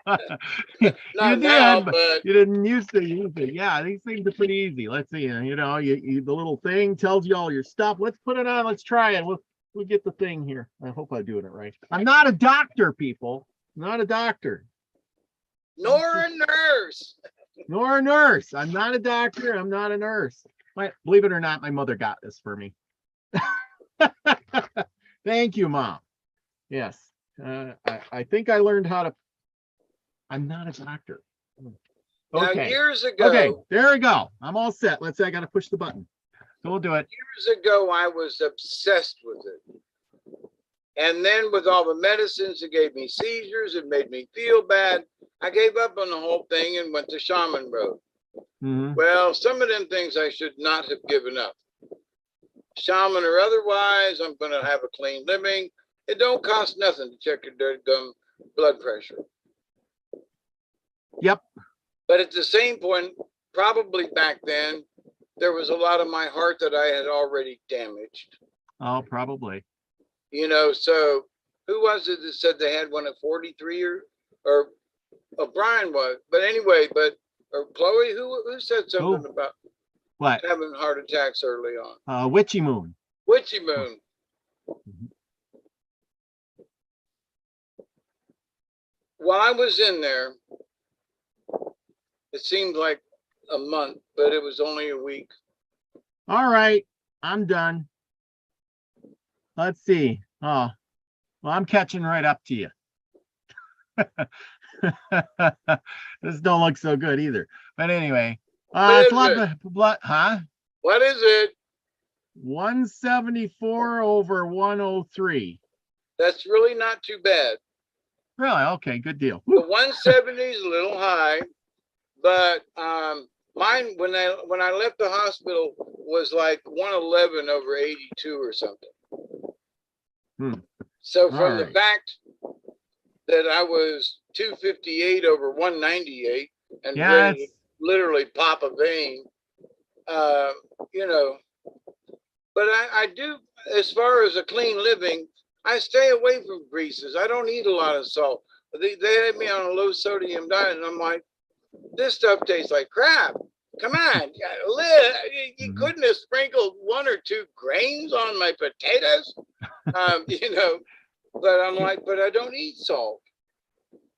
not now, but you didn't used to use it. Yeah, these things are pretty easy. Let's see. The little thing tells you all your stuff. Let's put it on. Let's try it. We'll get the thing here. I hope I'm doing it right. I'm not a doctor, people. I'm not a doctor. Nor a nurse. Nor a nurse. I'm not a doctor. I'm not a nurse. Believe it or not, my mother got this for me. Thank you, Mom. Yes. I think I learned how to. I'm not a doctor. Okay. Now, years ago. Okay, there we go. I'm all set. Let's say I got to push the button. So we'll do it. Years ago, I was obsessed with it. And then with all the medicines, it gave me seizures. It made me feel bad. I gave up on the whole thing and went the shaman road. Well, some of them things I should not have given up. Shaman or otherwise, I'm going to have a clean living. It don't cost nothing to check your dirty gum blood pressure. Yep. But at the same point, probably back then, there was a lot of my heart that I had already damaged. Oh, probably. So who was it that said they had one at 43 or Brian was, but anyway, or Chloe, who said something about what having heart attacks early on? Witchy Moon. Witchy Moon. While I was in there, it seemed like a month, but it was only a week. All right, I'm done. Let's see. Oh, well, I'm catching right up to you. This don't look so good either. But anyway, it's blood, huh? What is it? 174 over 103. That's really not too bad. Really? Okay, good deal. The 170 is a little high, but mine when I left the hospital was like 111 over 82 or something. So All from the right. fact that I was 258 over 198 and Yeah, ready to literally pop a vein, uh, you know, but I do, as far as a clean living, I stay away from greases. I don't eat a lot of salt. They had me on a low sodium diet, and I'm like, this stuff tastes like crap. Come on, you couldn't have sprinkled 1 or 2 grains on my potatoes, you know. But I'm like, but I don't eat salt.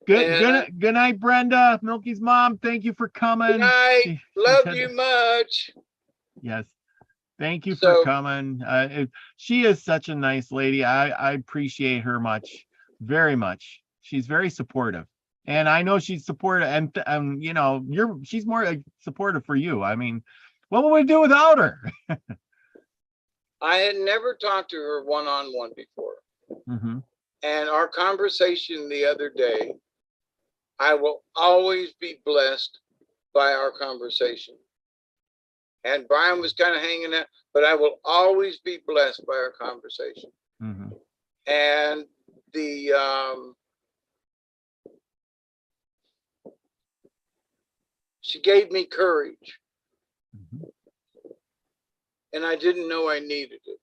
good. And Good night, Brenda, Milky's mom. Thank you for coming. good night. She's Love you much. Yes. Thank you for So coming. She is such a nice lady. I appreciate her very much. She's very supportive, and I know she's supportive. And you know, she's more like supportive for you. I mean, what would we do without her? I had never talked to her one-on-one before. Mm-hmm. And our conversation the other day, I will always be blessed by our conversation. And Brian was kind of hanging out, but I will always be blessed by our conversation. Mm-hmm. And she gave me courage. Mm-hmm. And I didn't know I needed it.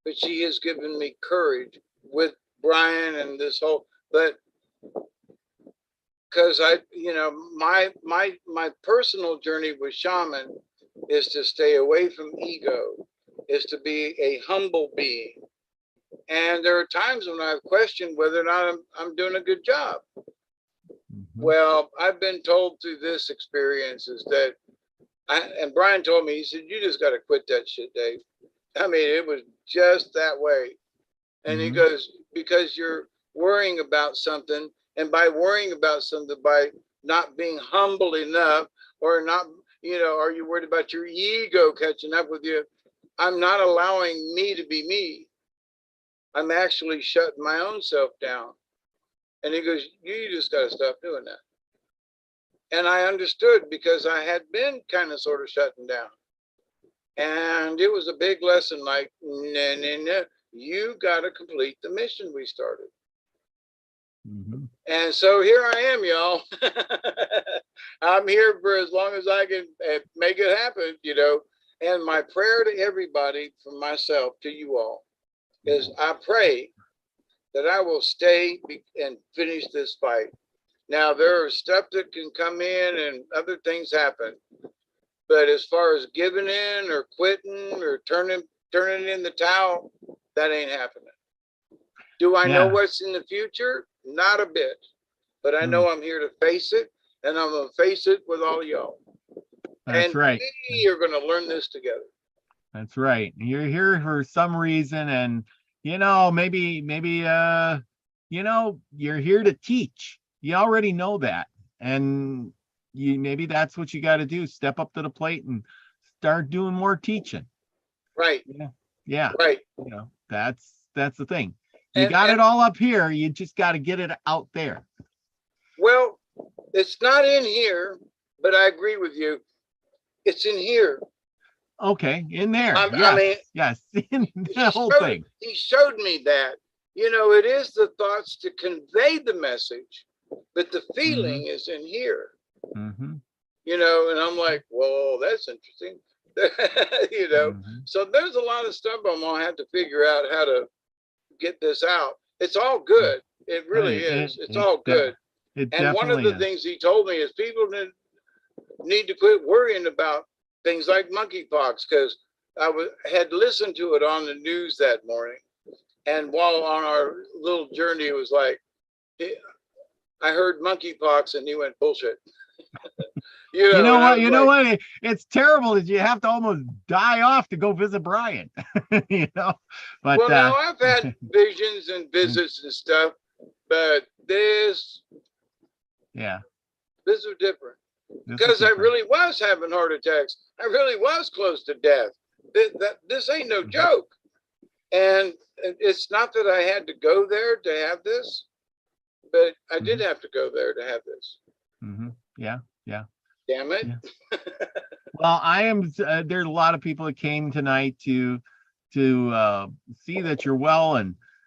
But she has given me courage with Brian and this whole, but because my personal journey with shaman is to stay away from ego, is to be a humble being. And there are times when I've questioned whether or not I'm doing a good job. Mm-hmm. Well, I've been told through this experience is that, and Brian told me, he said, you just got to quit that shit, Dave. I mean, it was just that way. And mm-hmm. He goes, because you're worrying about something, and by worrying about something, by not being humble enough, or not, are you worried about your ego catching up with you? I'm not allowing me to be me. I'm actually shutting my own self down. And he goes, you just got to stop doing that. And I understood, because I had been kind of sort of shutting down. And it was a big lesson, like, no, you got to complete the mission we started. Mm-hmm. And so here I am, y'all. I'm here for as long as I can make it happen, And my prayer to everybody, from myself to you all, is I pray that I will stay and finish this fight. Now, there are stuff that can come in and other things happen. But as far as giving in or quitting or turning in the towel, that ain't happening. Do I know what's in the future? Not a bit. But I know I'm here to face it, and I'm going to face it with all y'all. That's right. We are going to learn this together. That's right. You're here for some reason, and maybe you're here to teach. You already know that, and maybe that's what you got to do. Step up to the plate and start doing more teaching. Right. Yeah. Right. That's the thing. You got it all up here. You just got to get it out there. Well, it's not in here, but I agree with you. It's in here. Okay, in there. Yes, in the whole thing. He showed me that. It is the thoughts to convey the message, but the feeling is in here. Mm-hmm. And I'm like, whoa, that's interesting. So there's a lot of stuff I'm gonna have to figure out how to get this out. It's all good. It really is. It's all good. And one of the things he told me is people need to quit worrying about things like monkeypox, because I had listened to it on the news that morning. And while on our little journey, it was like, I heard monkeypox and he went, bullshit. You know what? It's terrible that you have to almost die off to go visit Brian. But well, now I've had visions and visits and stuff, but this is different, because I really was having heart attacks. I really was close to death. This ain't no joke. And it's not that I had to go there to have this, but I did have to go there to have this. Mm-hmm. Yeah. Damn it. Yeah. Well, I am. There's a lot of people that came tonight to see that you're well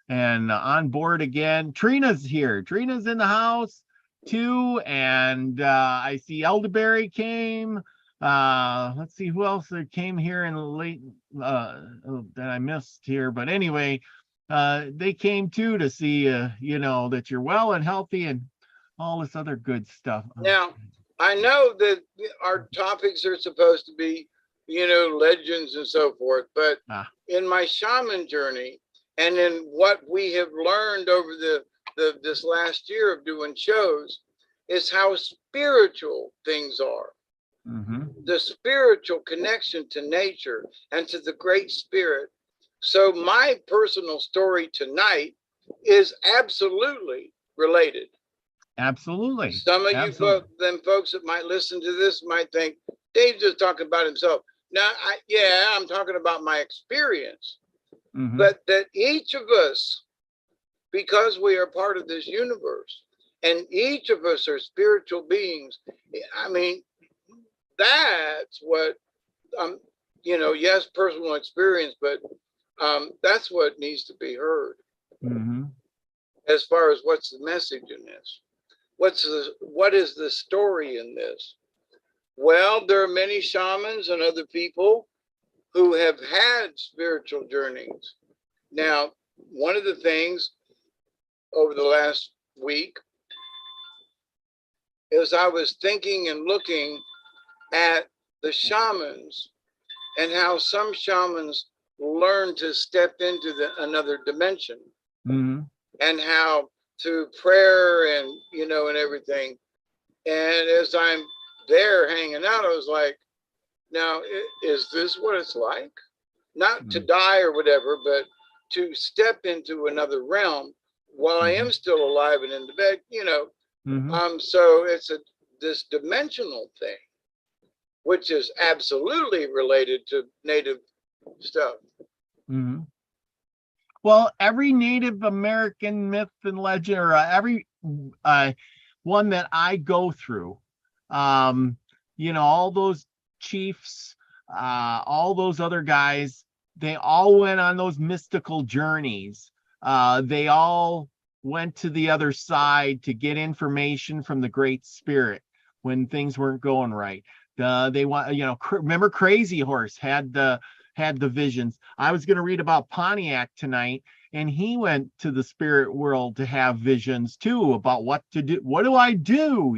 and on board again. Trina's here. Trina's in the house too, and I see Elderberry came. Let's see who else came here in the late that I missed here, but anyway, they came too to see that you're well and healthy and all this other good stuff. Now, I know that our topics are supposed to be, legends and so forth, but in my shaman journey and in what we have learned over this last year of doing shows is how spiritual things are. Mm-hmm. The spiritual connection to nature and to the Great Spirit. So my personal story tonight is absolutely related. Absolutely. Some of you folks that might listen to this might think Dave's just talking about himself. Now, I'm talking about my experience. Mm-hmm. But that each of us, because we are part of this universe, and each of us are spiritual beings. I mean, that's what yes, personal experience, but that's what needs to be heard. Mm-hmm. As far as what's the message in this, what is the story in this? Well, there are many shamans and other people who have had spiritual journeys. Now, one of the things over the last week is I was thinking and looking at the shamans and how some shamans learn to step into another dimension. Mm-hmm. And how through prayer and and everything. And as I'm there hanging out, I was like, now, is this what it's like? Not to die or whatever, but to step into another realm while I am still alive and in the bed, Mm-hmm. So it's this dimensional thing, which is absolutely related to native stuff. Mm-hmm. Well, every Native American myth and legend, or every one that I go through, all those chiefs, all those other guys, they all went on those mystical journeys. They all went to the other side to get information from the Great Spirit when things weren't going right. They want, remember Crazy Horse had the visions. I was going to read about Pontiac tonight, and he went to the spirit world to have visions too about what to do. What do I do?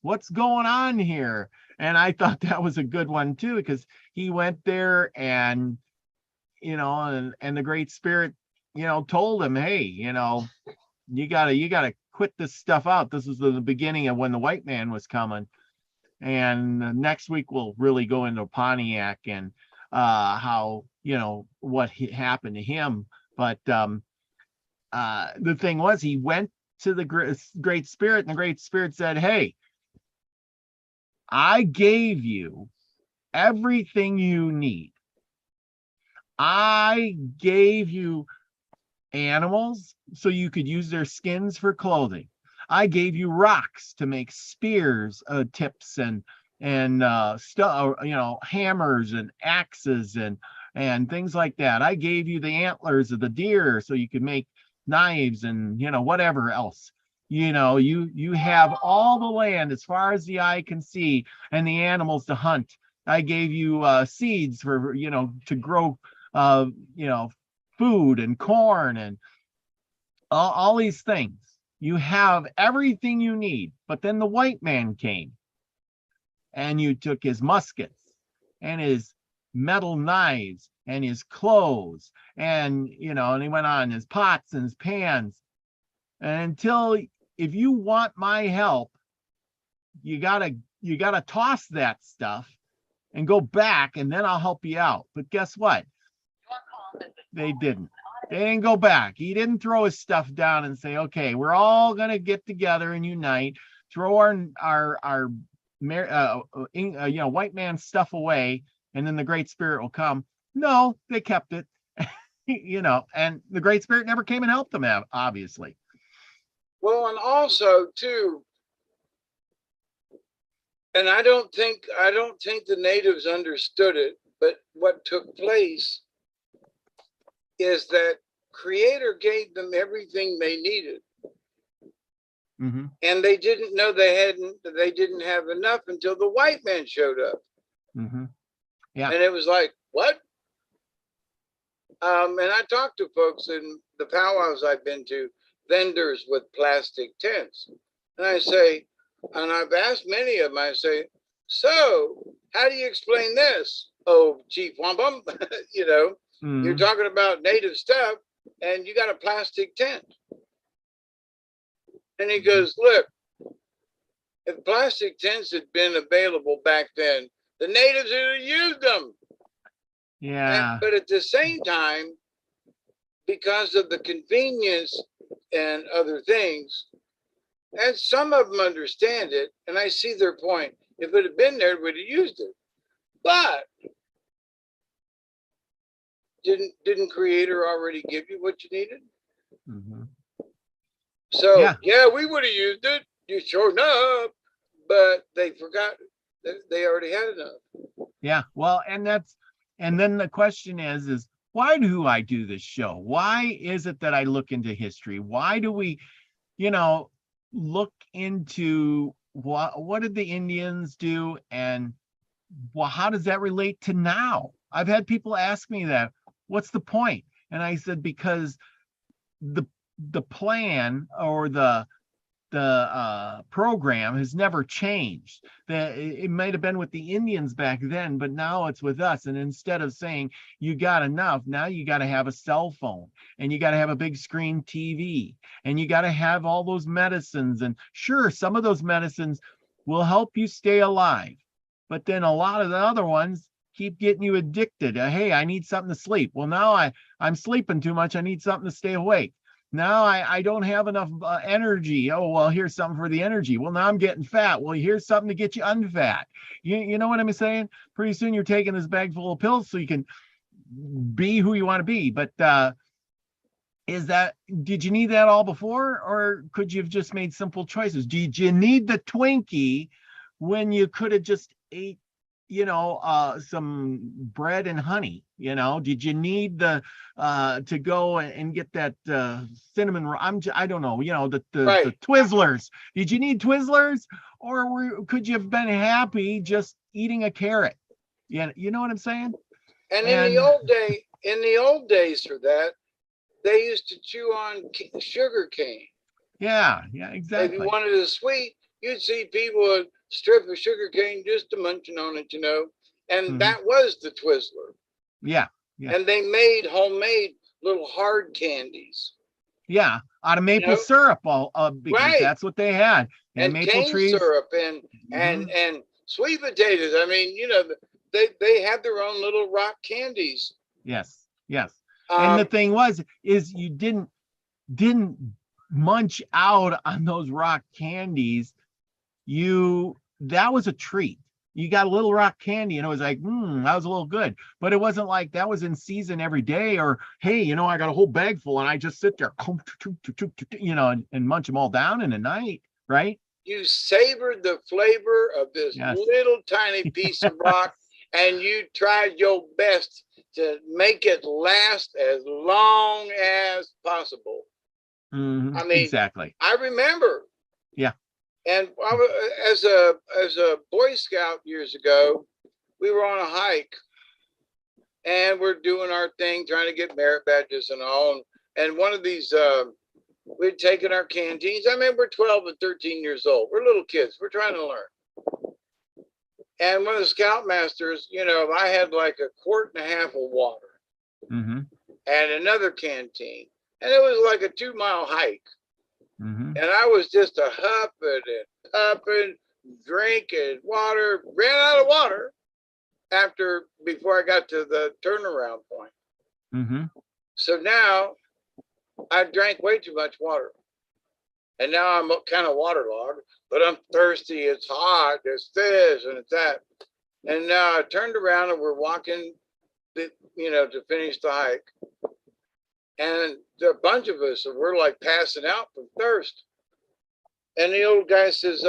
What's going on here? And I thought that was a good one too, because he went there and, and the Great Spirit, told him, hey, you gotta quit this stuff out. This is the beginning of when the white man was coming. And next week we'll really go into Pontiac and how what happened to him. But the thing was, he went to the Great Spirit, and the Great Spirit said, hey, I gave you everything you need. I gave you animals so you could use their skins for clothing. I gave you rocks to make spears, tips, and stuff, hammers and axes and things like that. I gave you the antlers of the deer so you could make knives and whatever else. You have all the land as far as the eye can see, and the animals to hunt. I gave you seeds for to grow food and corn and all these things. You have everything you need. But then the white man came, and you took his muskets and his metal knives and his clothes and and he went on his pots and his pans. And until, if you want my help, you gotta toss that stuff and go back, and then I'll help you out. But guess what? They didn't. They didn't go back. He didn't throw his stuff down and say, okay, we're all gonna get together and unite, throw our white man stuff away, and then the Great Spirit will come. No, they kept it. And the Great Spirit never came and helped them, obviously. Well, and also too, and I don't think the natives understood it, but what took place is that Creator gave them everything they needed. Mm-hmm. And they didn't know they didn't have enough until the white man showed up. Mm-hmm. Yeah. And it was like, what? And I talked to folks in the powwows I've been to, vendors with plastic tents. And I say, and I've asked many of them, I say, so how do you explain this? Oh, Chief Wampum, you know, you're talking about native stuff and you got a plastic tent. And he goes, look, if plastic tents had been available back then, the natives would have used them. Yeah. But at the same time, because of the convenience and other things, and some of them understand it, and I see their point. If it had been there, we'd have used it. But didn't Creator already give you what you needed? Mm-hmm. So yeah, we would have used it. You showed up, but they forgot that they already had enough. Yeah. Well, and then the question is why do I do this show? Why is it that I look into history? Why do we, look into what did the Indians do, and well, how does that relate to now? I've had people ask me that. What's the point? And I said, because the plan or the program has never changed. It might have been with the Indians back then, but now it's with us. And instead of saying you got enough, now you got to have a cell phone, and you got to have a big screen TV, and you got to have all those medicines. And sure, some of those medicines will help you stay alive, but then a lot of the other ones keep getting you addicted. Hey, I need something to sleep. Well, now I'm sleeping too much. I need something to stay awake. Now I don't have enough energy. Oh, well, here's something for the energy. Well, now I'm getting fat. Well, here's something to get you unfat. You know what I'm saying? Pretty soon you're taking this bag full of pills so you can be who you want to be. But did you need that all before, or could you have just made simple choices? Did you need the Twinkie when you could have just ate some bread and honey? Did you need the to go and get that cinnamon? I don't know. The Twizzlers. Did you need Twizzlers, or could you have been happy just eating a carrot? Yeah, you know what I'm saying. And in the old days, for that, they used to chew on sugar cane. Yeah, exactly. If you wanted a sweet, you'd see people would strip of sugar cane just to munching on it, and that was the Twizzler. Yeah. And they made homemade little hard candies. Yeah, out of maple syrup, because that's what they had. And maple cane trees. syrup and sweet potatoes. I mean, they had their own little rock candies. Yes. And the thing is you didn't munch out on those rock candies. That was a treat. You got a little rock candy and it was like, that was a little good, but it wasn't like that was in season every day, or, hey, I got a whole bag full and I just sit there, and munch them all down in a night. Right. You savored the flavor of this little tiny piece of rock, and you tried your best to make it last as long as possible. I mean, exactly. I remember. Yeah. And as a Boy Scout years ago, we were on a hike, and we're doing our thing, trying to get merit badges and all. And one of these, we'd taken our canteens. I mean, we're 12 and 13 years old. We're little kids. We're trying to learn. And one of the scoutmasters, I had like a quart and a half of water and another canteen. And it was like a 2-mile hike. And I was just a huffing, drinking water, ran out of water before I got to the turnaround point. So now I drank way too much water. And now I'm kind of waterlogged, but I'm thirsty. It's hot. It's this and it's that. And now I turned around and we're walking, to finish the hike. And a bunch of us, we're like passing out from thirst. And the old guy says,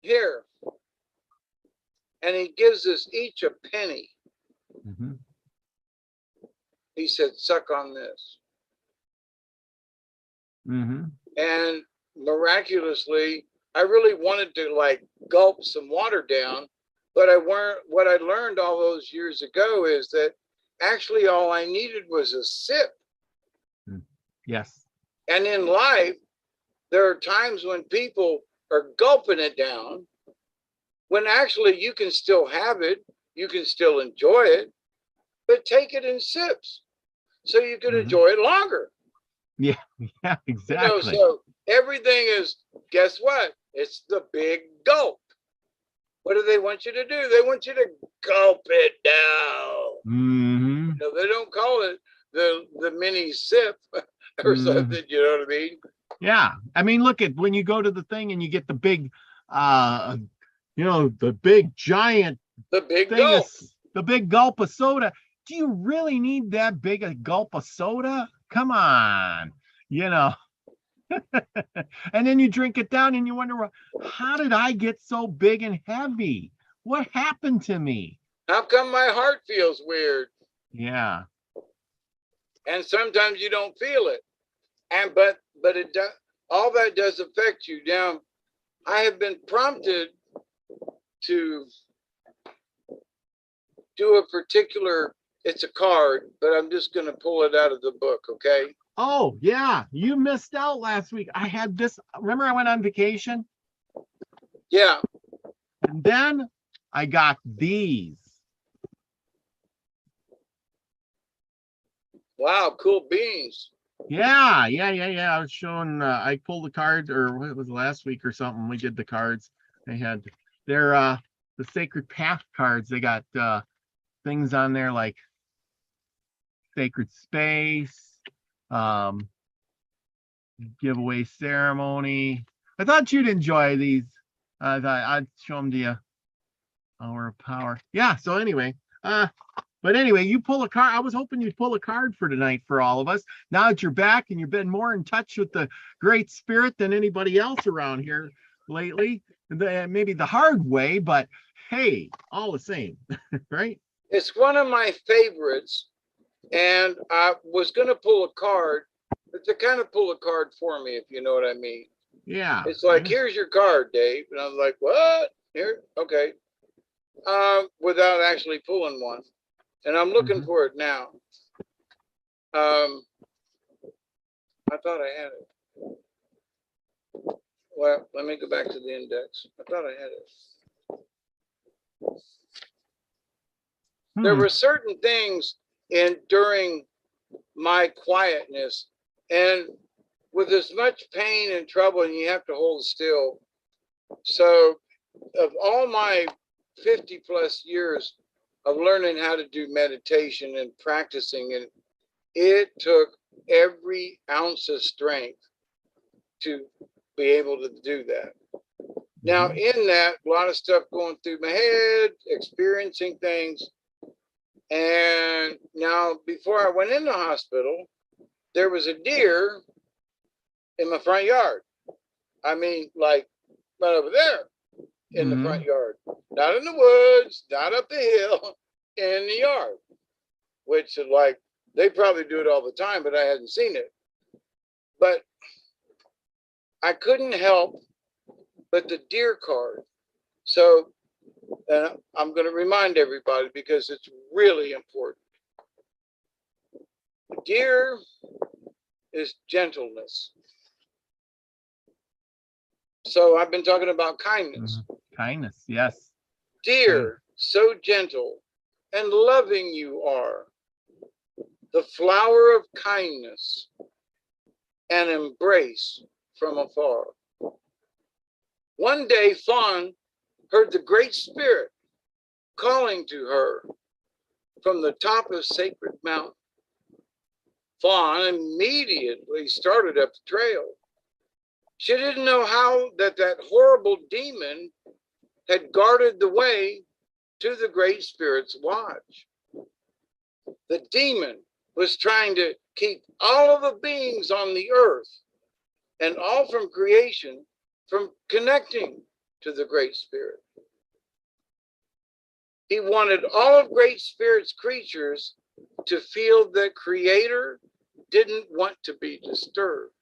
here. And he gives us each a penny. he said, suck on this. Mm-hmm. And miraculously, I really wanted to like gulp some water down, but what I learned all those years ago is that actually all I needed was a sip. Yes. And in life, there are times when people are gulping it down, when actually you can still have it, you can still enjoy it, but take it in sips so you can enjoy it longer. Yeah, yeah, exactly. So everything is, guess what? It's the big gulp. What do they want you to do? They want you to gulp it down. Mm-hmm. They don't call it the mini sip or something, you know what I mean? Yeah. I mean, look at when you go to the thing and you get the big the big giant the big thing gulp. The big gulp of soda. Do you really need that big a gulp of soda? Come on, and then you drink it down and you wonder, how did I get so big and heavy? What happened to me? How come my heart feels weird? Yeah. And sometimes you don't feel it. And but it does, all that does affect you. Now, I have been prompted to do a particular, it's a card, but I'm just going to pull it out of the book, okay? Oh, yeah. You missed out last week. I had this. Remember I went on vacation? Yeah. And then I got these. Wow, cool beans. Yeah. I was showing, I pulled the cards, or what was it, last week or something. We did the cards. They're the Sacred Path cards. They got things on there like sacred space, giveaway ceremony. I thought you'd enjoy these. I thought I'd show them to you. Hour of Power. Yeah. So anyway, but anyway, you pull a card. I was hoping you'd pull a card for tonight for all of us. Now that you're back and you've been more in touch with the Great Spirit than anybody else around here lately, maybe the hard way, but hey, all the same, right? It's one of my favorites, and I was going to pull a card, but to kind of pull a card for me, if you know what I mean. Yeah. It's like, here's your card, Dave. And I was like, what? Here? Okay. Without actually pulling one. And I'm looking for it now. I thought I had it. Well, let me go back to the index. I thought I had it. There were certain things during my quietness, and with as much pain and trouble, and you have to hold still. So of all my 50 plus years of learning how to do meditation and practicing, and it took every ounce of strength to be able to do that. Now, in that, a lot of stuff going through my head, experiencing things. And now, before I went in the hospital, there was a deer in my front yard. I mean, like right over there in the front yard, not in the woods, not up the hill, in the yard, which is like, they probably do it all the time, but I hadn't seen it. But I couldn't help but the deer card. So I'm going to remind everybody because it's really important. The deer is gentleness. So I've been talking about kindness. Kindness, yes. Dear, so gentle and loving you are, the flower of kindness and embrace from afar. One day, Fawn heard the Great Spirit calling to her from the top of Sacred Mountain. Fawn immediately started up the trail. She didn't know how that horrible demon had guarded the way to the Great Spirit's lodge. The demon was trying to keep all of the beings on the earth and all from creation from connecting to the Great Spirit. He wanted all of Great Spirit's creatures to feel that Creator didn't want to be disturbed.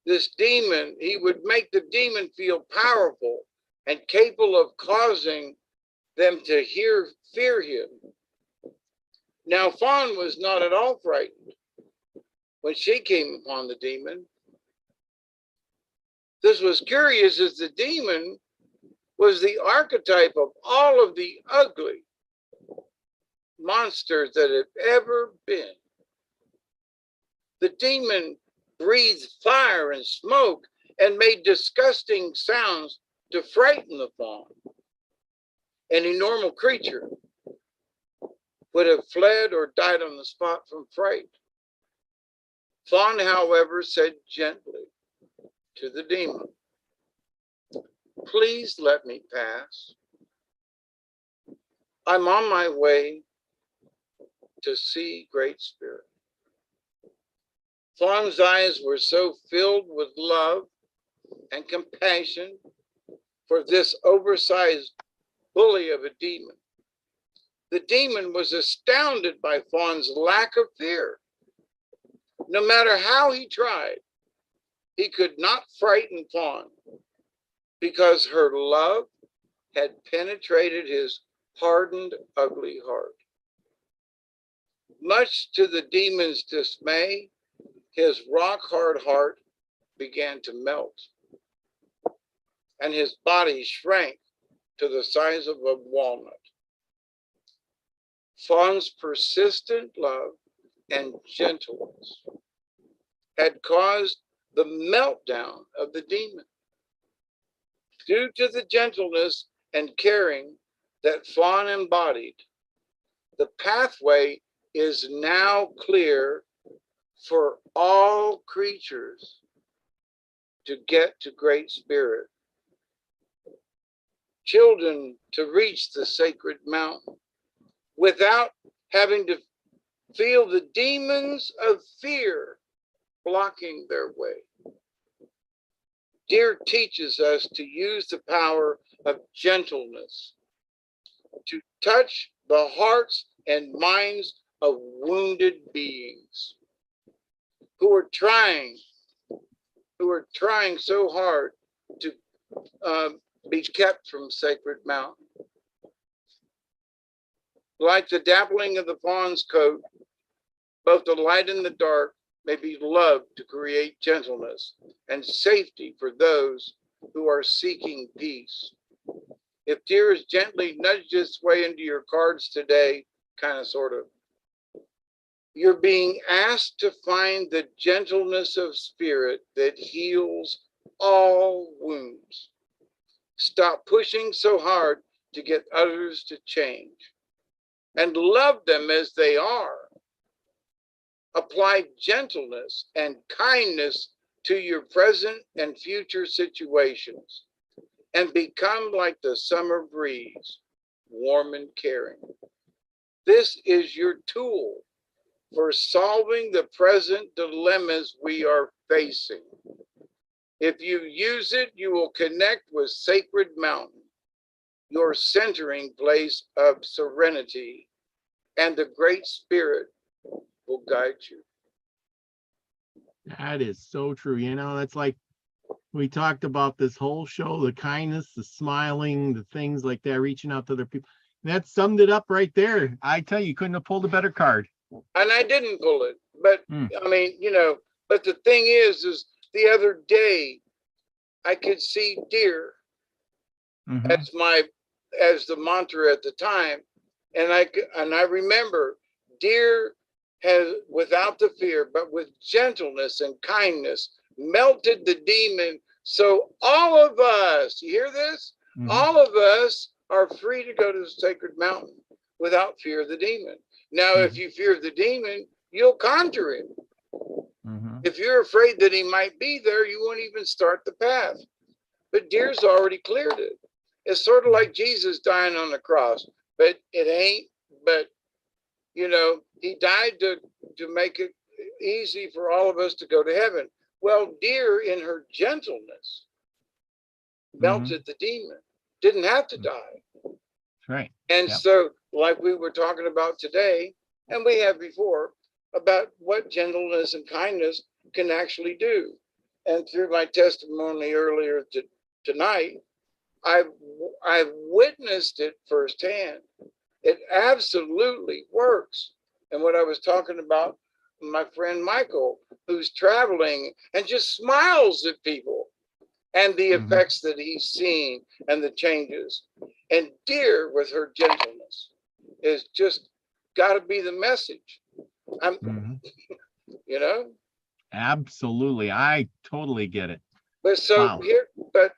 This demon, he would make the demon feel powerful and capable of causing them to fear him. Now, Fawn was not at all frightened when she came upon the demon. This was curious, as the demon was the archetype of all of the ugly monsters that have ever been. The demon breathed fire and smoke and made disgusting sounds to frighten the fawn. Any normal creature would have fled or died on the spot from fright. Fawn, however, said gently to the demon, "Please let me pass. I'm on my way to see Great Spirit." Fawn's eyes were so filled with love and compassion for this oversized bully of a demon. The demon was astounded by Fawn's lack of fear. No matter how he tried, he could not frighten Fawn because her love had penetrated his hardened, ugly heart. Much to the demon's dismay, his rock-hard heart began to melt, and his body shrank to the size of a walnut. Fawn's persistent love and gentleness had caused the meltdown of the demon. Due to the gentleness and caring that Fawn embodied, the pathway is now clear for all creatures to get to Great Spirit. Children to reach the sacred mountain without having to feel the demons of fear blocking their way. Dear teaches us to use the power of gentleness to touch the hearts and minds of wounded beings who are trying so hard to be kept from sacred mountain. Like the dappling of the fawn's coat, both the light and the dark may be loved to create gentleness and safety for those who are seeking peace. If Dear has gently nudged its way into your cards today, kind of, sort of, you're being asked to find the gentleness of spirit that heals all wounds. Stop pushing so hard to get others to change and love them as they are. Apply gentleness and kindness to your present and future situations and become like the summer breeze, warm and caring. This is your tool for solving the present dilemmas we are facing. If you use it, you will connect with Sacred Mountain, your centering place of serenity, and the Great Spirit will guide you. That is so true. You know, that's like we talked about this whole show, the kindness, the smiling, the things like that, reaching out to other people. That summed it up right there. I tell you, couldn't have pulled a better card. And I didn't pull it, but I mean, you know, but the thing is the other day I could see Dear as the mantra at the time. And I remember Dear has, without the fear, but with gentleness and kindness, melted the demon. So all of us, you hear this? All of us are free to go to the Sacred Mountain without fear of the demon. Now, if you fear the demon, you'll conjure him. If you're afraid that he might be there, you won't even start the path. But Dear's already cleared it. It's sort of like Jesus dying on the cross, but it ain't. But, you know, he died to make it easy for all of us to go to heaven. Well, Dear, in her gentleness, melted the demon, didn't have to die. Right. And so like we were talking about today, and we have before, about what gentleness and kindness can actually do. And through my testimony earlier tonight, I've witnessed it firsthand. It absolutely works. And what I was talking about, my friend Michael, who's traveling and just smiles at people, and the effects that he's seeing and the changes. And Dear, with her gentleness, is just got to be the message. You know? Absolutely. I totally get it. But so Wow. but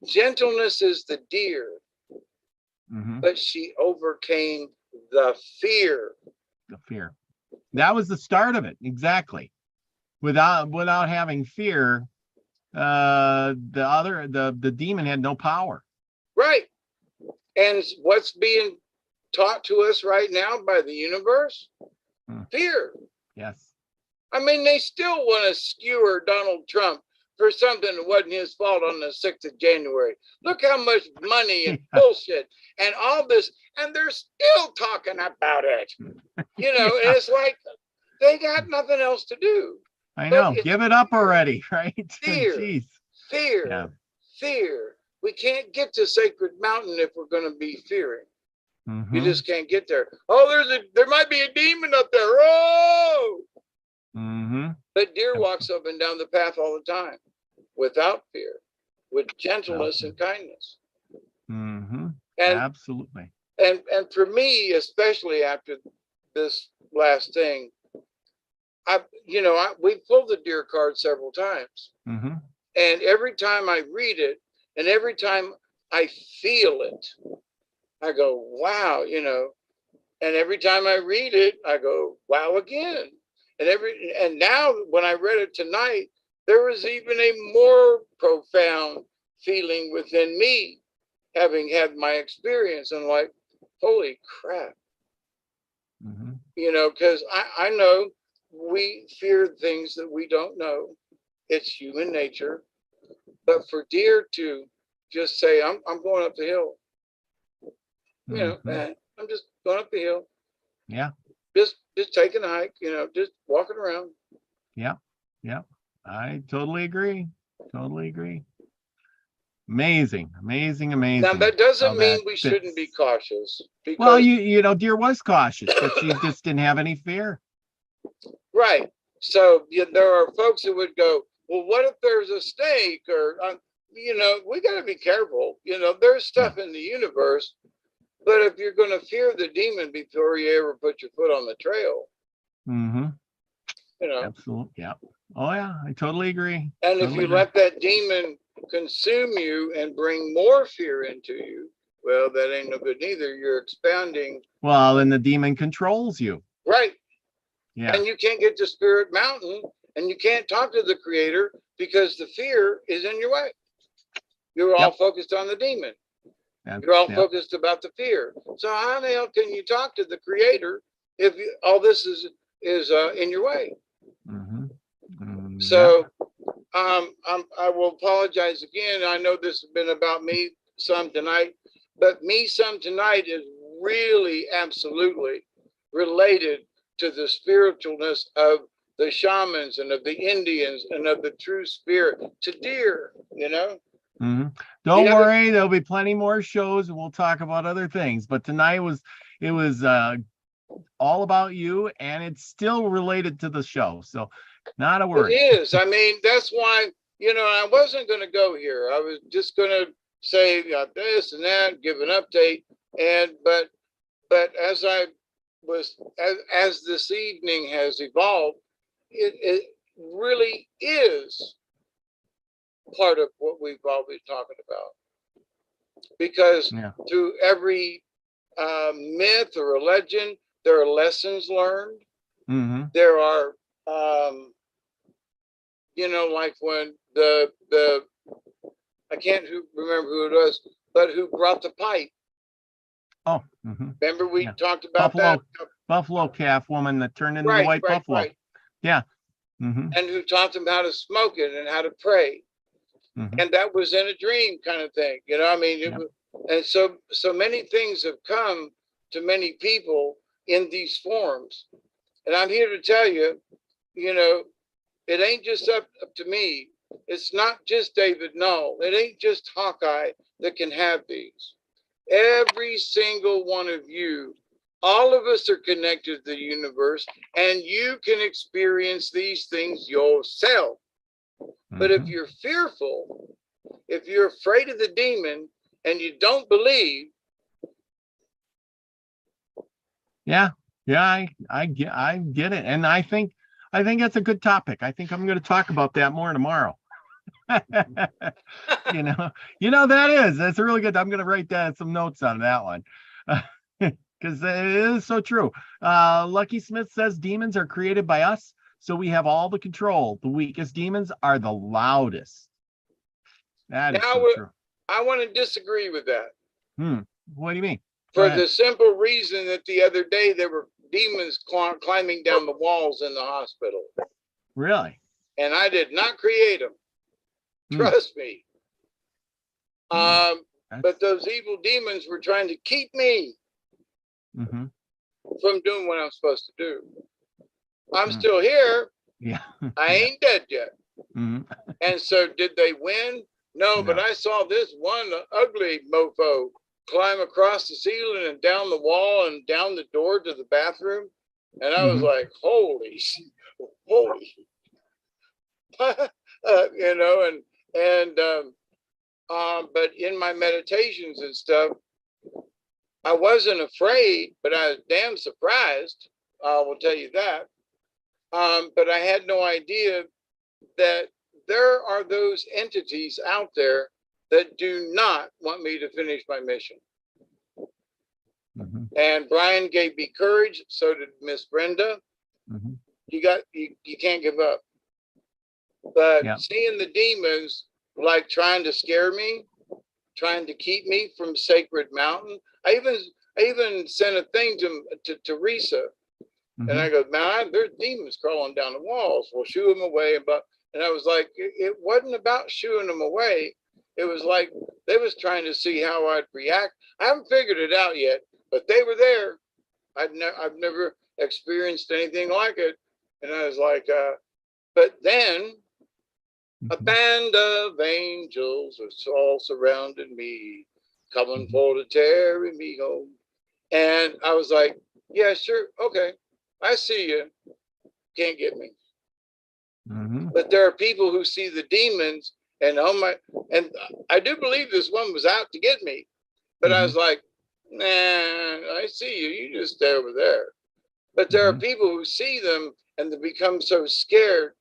gentleness is the deer, but she overcame the fear. The fear. That was the start of it. Exactly. Without having fear, the demon had no power. Right. And what's being taught to us right now by the universe? Fear. Yes. I mean, they still want to skewer Donald Trump for something that wasn't his fault on the 6th of January. Look how much money and bullshit and all this, and they're still talking about it. You know, and it's like they got nothing else to do. I know. Give it up already, right? Fear. Jeez. Fear. Yeah. Fear. We can't get to Sacred Mountain if we're going to be fearing. You just can't get there. Oh, there might be a demon up there. Oh! But Deer walks up and down the path all the time without fear, with gentleness and kindness. And absolutely. And for me, especially after this last thing, we pulled the Deer card several times. And every time I read it and every time I feel it, I go, wow, and every time I read it, I go, wow, again. And now when I read it tonight, there was even a more profound feeling within me, having had my experience, and like, holy crap. Because I know we fear things that we don't know. It's human nature. But for Deer to just say, I'm going up the hill. I'm just going up the hill. Yeah. Just taking a hike, just walking around. Yeah. I totally agree. Amazing. Now that doesn't mean we shouldn't be cautious. Well, Deer was cautious, but she just didn't have any fear. Right. So there are folks that would go, well, what if there's a snake? Or we got to be careful. There's stuff in the universe. But if you're going to fear the demon before you ever put your foot on the trail, absolutely, yeah. Oh yeah, I totally agree. And if you let that demon consume you and bring more fear into you, well, that ain't no good neither. You're expanding. Well, and the demon controls you. Right. Yeah. And you can't get to Spirit Mountain, and you can't talk to the Creator because the fear is in your way. You're all focused on the demon. You're all focused about the fear. So how the hell can you talk to the Creator if all this is in your way? So I will apologize again. I know this has been about me some tonight, but me some tonight is really absolutely related to the spiritualness of the shamans and of the Indians and of the true spirit, to Deer, Don't worry, there'll be plenty more shows and we'll talk about other things. But tonight it was all about you, and it's still related to the show. So not a worry. It is. I mean, that's why, I wasn't going to go here. I was just going to say this and that, give an update. But as I was, as this evening has evolved, it really is part of what we've all been talking about, because through every myth or a legend, there are lessons learned. There are like when the I can't remember who it was, but who brought the pipe. Remember we talked about buffalo calf woman that turned into the white buffalo. And who taught them how to smoke it and how to pray. And that was in a dream kind of thing, and so many things have come to many people in these forms. And I'm here to tell you, you know, it ain't just up to me. It's not just David Null. It ain't just Hawkeye that can have these. Every single one of you, all of us are connected to the universe, and you can experience these things yourself. But if you're fearful, if you're afraid of the demon and you don't believe. Yeah, I get it. And I think that's a good topic. I think I'm going to talk about that more tomorrow. That's really good. I'm going to write down some notes on that one. Because it is so true. Lucky Smith says demons are created by us, so we have all the control. The weakest demons are the loudest. That is so true. I want to disagree with that. What do you mean? For the simple reason that the other day there were demons climbing down the walls in the hospital. Really? And I did not create them. Trust me. But those evil demons were trying to keep me from doing what I'm supposed to do. I'm still here. Yeah. I ain't dead yet. And so did they win? No, but I saw this one ugly mofo climb across the ceiling and down the wall and down the door to the bathroom. And I was like, holy, but in my meditations and stuff, I wasn't afraid, but I was damn surprised. I will tell you that. But I had no idea that there are those entities out there that do not want me to finish my mission. And Brian gave me courage. So did Miss Brenda. You can't give up. But seeing the demons like trying to scare me, trying to keep me from Sacred Mountain. I even sent a thing to Teresa, and I go, man, there's demons crawling down the walls. We'll shoo them away. And I was like, it wasn't about shooing them away. It was like they was trying to see how I'd react. I haven't figured it out yet, but they were there. I've never experienced anything like it. And I was like, but then a band of angels are all surrounding me, coming for to carry me home. And I was like, yeah, sure. Okay. I see you. Can't get me. But there are people who see the demons and I do believe this one was out to get me, but I was like, nah, I see you. You just stay over there. But there are people who see them and they become so scared,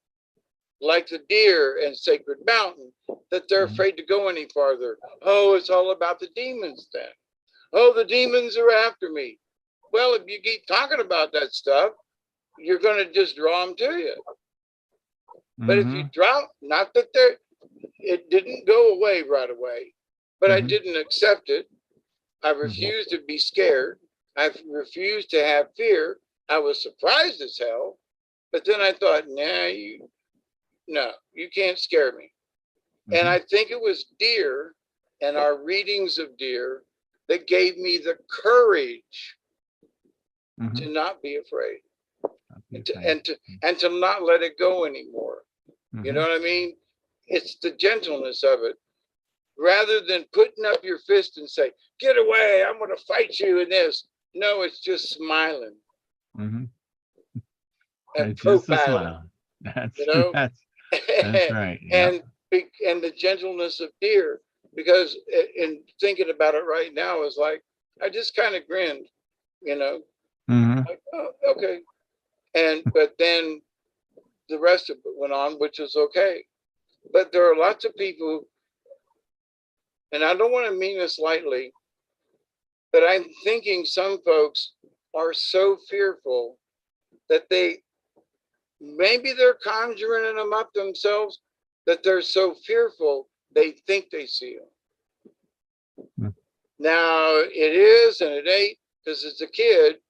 like the deer in Sacred Mountain, that they're afraid to go any farther. Oh, it's all about the demons then. Oh, the demons are after me. Well, if you keep talking about that stuff, you're going to just draw them to you. But if you draw, not that it didn't go away right away, but I didn't accept it. I refused to be scared. I refused to have fear. I was surprised as hell. But then I thought, no, you can't scare me. And I think it was deer and our readings of deer that gave me the courage to not be afraid and to not let it go anymore. You know what I mean? It's the gentleness of it. Rather than putting up your fist and say, get away, I'm going to fight you in this. No, it's just smiling. And just a smile. That's right. And the gentleness of deer, because in thinking about it right now is like, I just kind of grinned, like, oh, okay. But then the rest of it went on, which is okay. But there are lots of people, and I don't want to mean this lightly, but I'm thinking some folks are so fearful that maybe they're conjuring them up themselves, that they're so fearful they think they see them. Now it is and it ain't, because as a kid,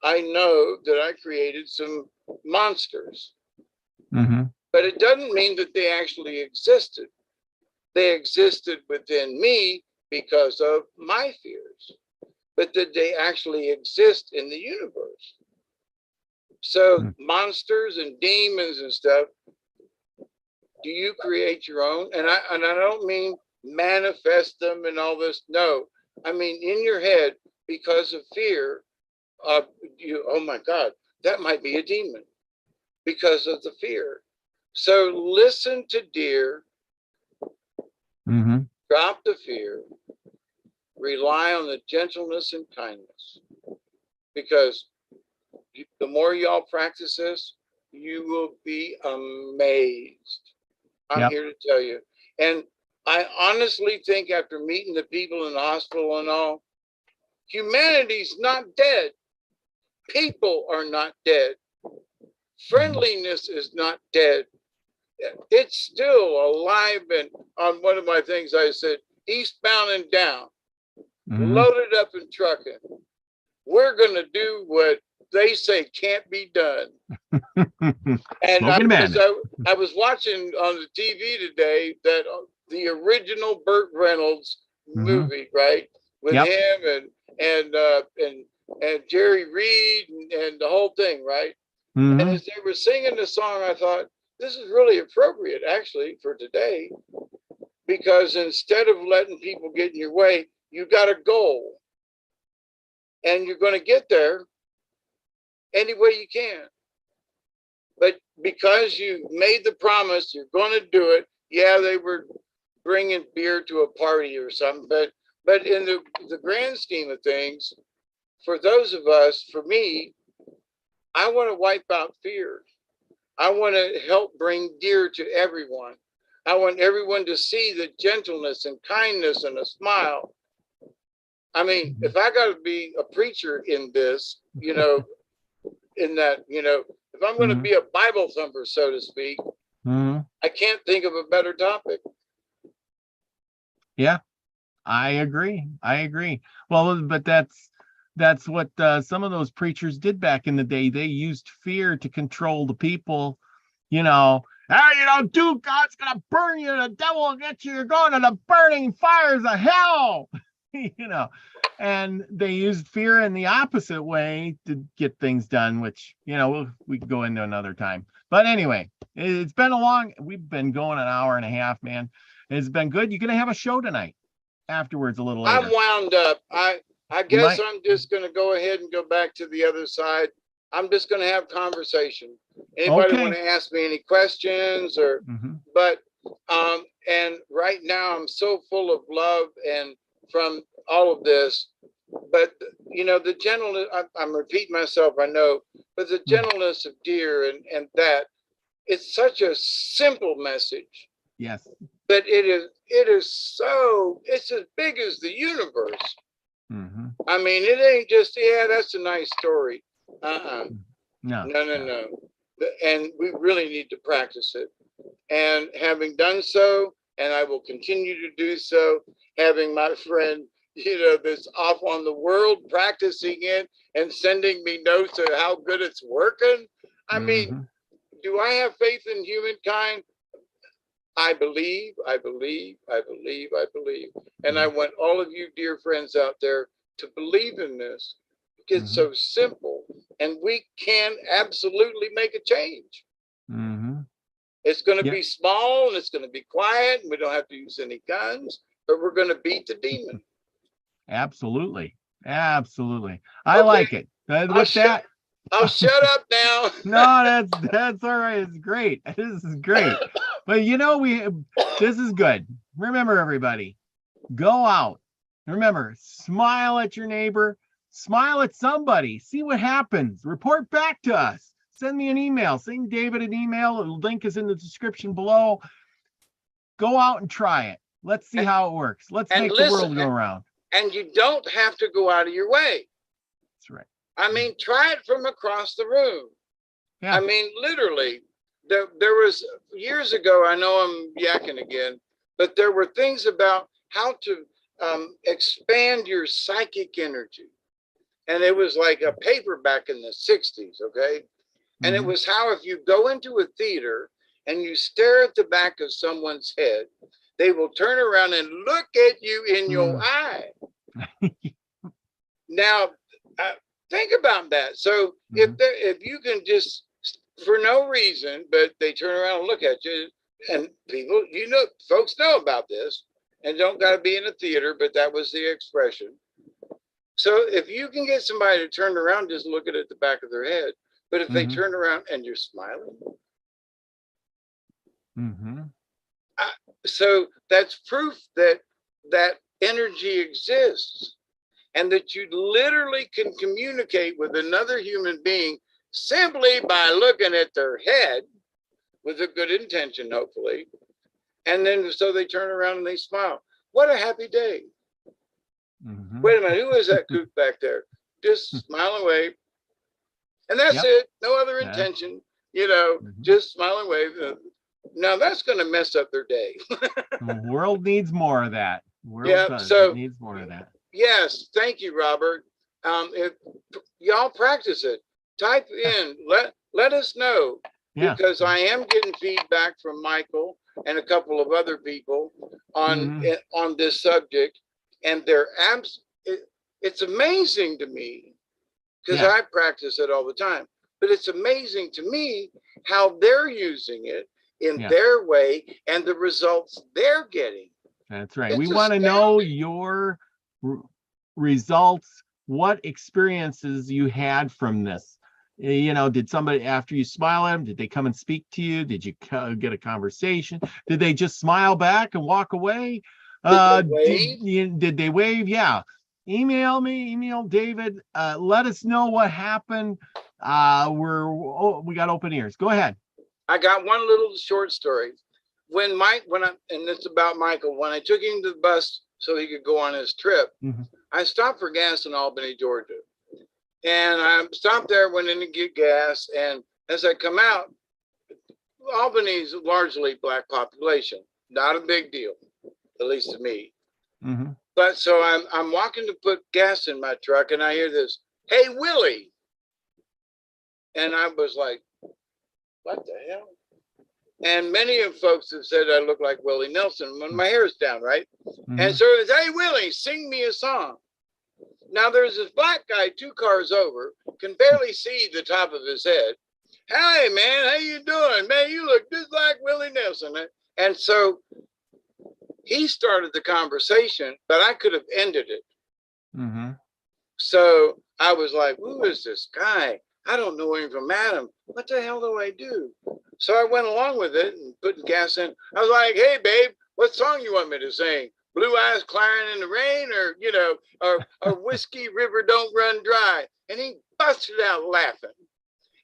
I know that I created some monsters. But it doesn't mean that they actually existed. They existed within me because of my fears. but that they actually exist in the universe. So monsters and demons and stuff, do you create your own? And I don't mean manifest them and all this. No, I mean in your head, because of fear, oh my God, that might be a demon because of the fear. So listen to deer, drop the fear, rely on the gentleness and kindness, because the more y'all practice this, you will be amazed. I'm here to tell you. And I honestly think after meeting the people in the hospital and all, humanity's not dead. People are not dead. Friendliness is not dead. It's still alive. And on one of my things, I said, eastbound and down, loaded up and trucking. We're going to do what they say can't be done. And I was watching on the TV today that the original Burt Reynolds movie, right, with him and Jerry Reed and the whole thing, right? And as they were singing the song, I thought this is really appropriate actually for today, because instead of letting people get in your way, you got a goal, and you're going to get there any way you can. But because you made the promise, you're going to do it. Yeah, they were bringing beer to a party or something, but in the grand scheme of things, for those of us, for me, I want to wipe out fear. I want to help bring deer to everyone. I want everyone to see the gentleness and kindness and a smile. I mean, if I got to be a preacher in this, you know, in that, you know, if I'm going to be a Bible thumper, so to speak, I can't think of a better topic. Yeah, I agree. Well, but that's what some of those preachers did back in the day. They used fear to control the people. You know, you don't do, God's gonna burn you, the devil will get you, you're going to the burning fires of hell. You know, and they used fear in the opposite way to get things done, which, you know, we can go into another time. But anyway, it's been we've been going an hour and a half, man. It's been good. You're gonna have a show tonight afterwards a little later. I'm wound up. I guess I'm just gonna go ahead and go back to the other side. I'm just gonna have conversation. Anybody want to ask me any questions or but and right now I'm so full of love and from all of this, but you know, the gentleness, I'm repeating myself, I know, but the gentleness of deer and that, it's such a simple message. Yes. But it is so, it's as big as the universe. I mean, it ain't just, yeah, that's a nice story. No. And we really need to practice it. And having done so, and I will continue to do so, having my friend, you know, that's off on the world practicing it and sending me notes of how good it's working. I mean, do I have faith in humankind? I believe. And I want all of you dear friends out there to believe in this. It's so simple, and we can absolutely make a change. It's going to be small, and it's going to be quiet, and we don't have to use any guns, but we're going to beat the demon. Absolutely. I like it. With that, I'll shut up now. No, that's all right. It's great. This is great. But you know, this is good. Remember, everybody, go out. Remember, smile at your neighbor, smile at somebody, see what happens. Report back to us. Send me an email. Send David an email. The link is in the description below. Go out and try it. Let's see how it works. Let's make the world go around. And you don't have to go out of your way. That's right. I mean, try it from across the room. Yeah. I mean, literally, there was years ago, I know I'm yakking again, but there were things about how to expand your psychic energy. And it was like a paper back in the 60s, okay? And it was how if you go into a theater and you stare at the back of someone's head, they will turn around and look at you in your eye. Now, think about that. So if you can just, for no reason, but they turn around and look at you, and people, folks know about this, and don't got to be in a theater, but that was the expression. So if you can get somebody to turn around, just look at the back of their head. But if they turn around and you're smiling, so that's proof that that energy exists, and that you literally can communicate with another human being simply by looking at their head with a good intention, hopefully. And then so they turn around and they smile. What a happy day. Wait a minute, who is that kook back there? Just smile away. And that's it. No other intention, just smile and wave. Now that's going to mess up their day. The world needs more of that. It needs more of that. Yes, thank you, Robert. If y'all practice it, type in, let us know, because I am getting feedback from Michael and a couple of other people on this subject, and it's amazing to me, because I practice it all the time. But it's amazing to me how they're using it in their way and the results they're getting. That's right. We want to know your results, what experiences you had from this. Did somebody, after you smile at them, did they come and speak to you? Did you get a conversation? Did they just smile back and walk away? Did they wave? Yeah. Email me, email David. Let us know what happened. We got open ears. Go ahead. I got one little short story. And it's about Michael, when I took him to the bus so he could go on his trip, I stopped for gas in Albany, Georgia. And I stopped there, went in to get gas. And as I come out, Albany's largely Black population. Not a big deal, at least to me. But so I'm walking to put gas in my truck, and I hear this, "Hey, Willie." And I was like, what the hell? And many of folks have said I look like Willie Nelson when my hair is down, right? And so it's, "Hey, Willie, sing me a song." Now there's this black guy 2 cars over, can barely see the top of his head. "Hey, man, how you doing? Man, you look just like Willie Nelson." And so he started the conversation, but I could have ended it. So I was like, who is this guy? I don't know him from Adam. What the hell do I do? So I went along with it and putting gas in. I was like, "Hey, babe, what song you want me to sing? Blue Eyes Clarin' in the Rain, or Whiskey River Don't Run Dry?" And he busted out laughing.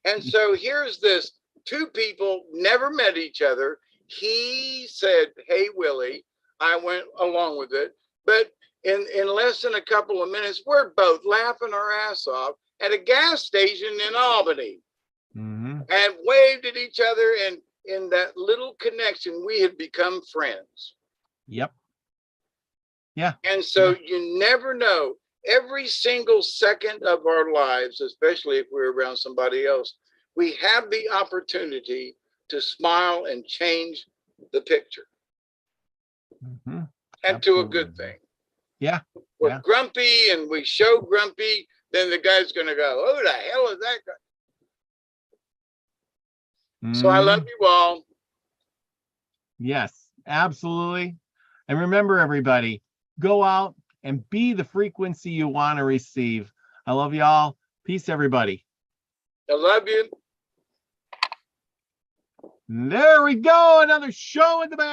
And so here's this 2 people never met each other. He said, "Hey, Willie." I went along with it. But in less than a couple of minutes, we're both laughing our ass off at a gas station in Albany, and waved at each other. And in that little connection, we had become friends. Yep. Yeah. And so you never know. Every single second of our lives, especially if we're around somebody else, we have the opportunity to smile and change the picture. And to a good thing. Yeah. We're grumpy and we show grumpy, then the guy's going to go, "Who the hell is that guy?" So I love you all. Yes, absolutely. And remember, everybody, go out and be the frequency you want to receive. I love you all. Peace, everybody. I love you. There we go. Another show in the bag.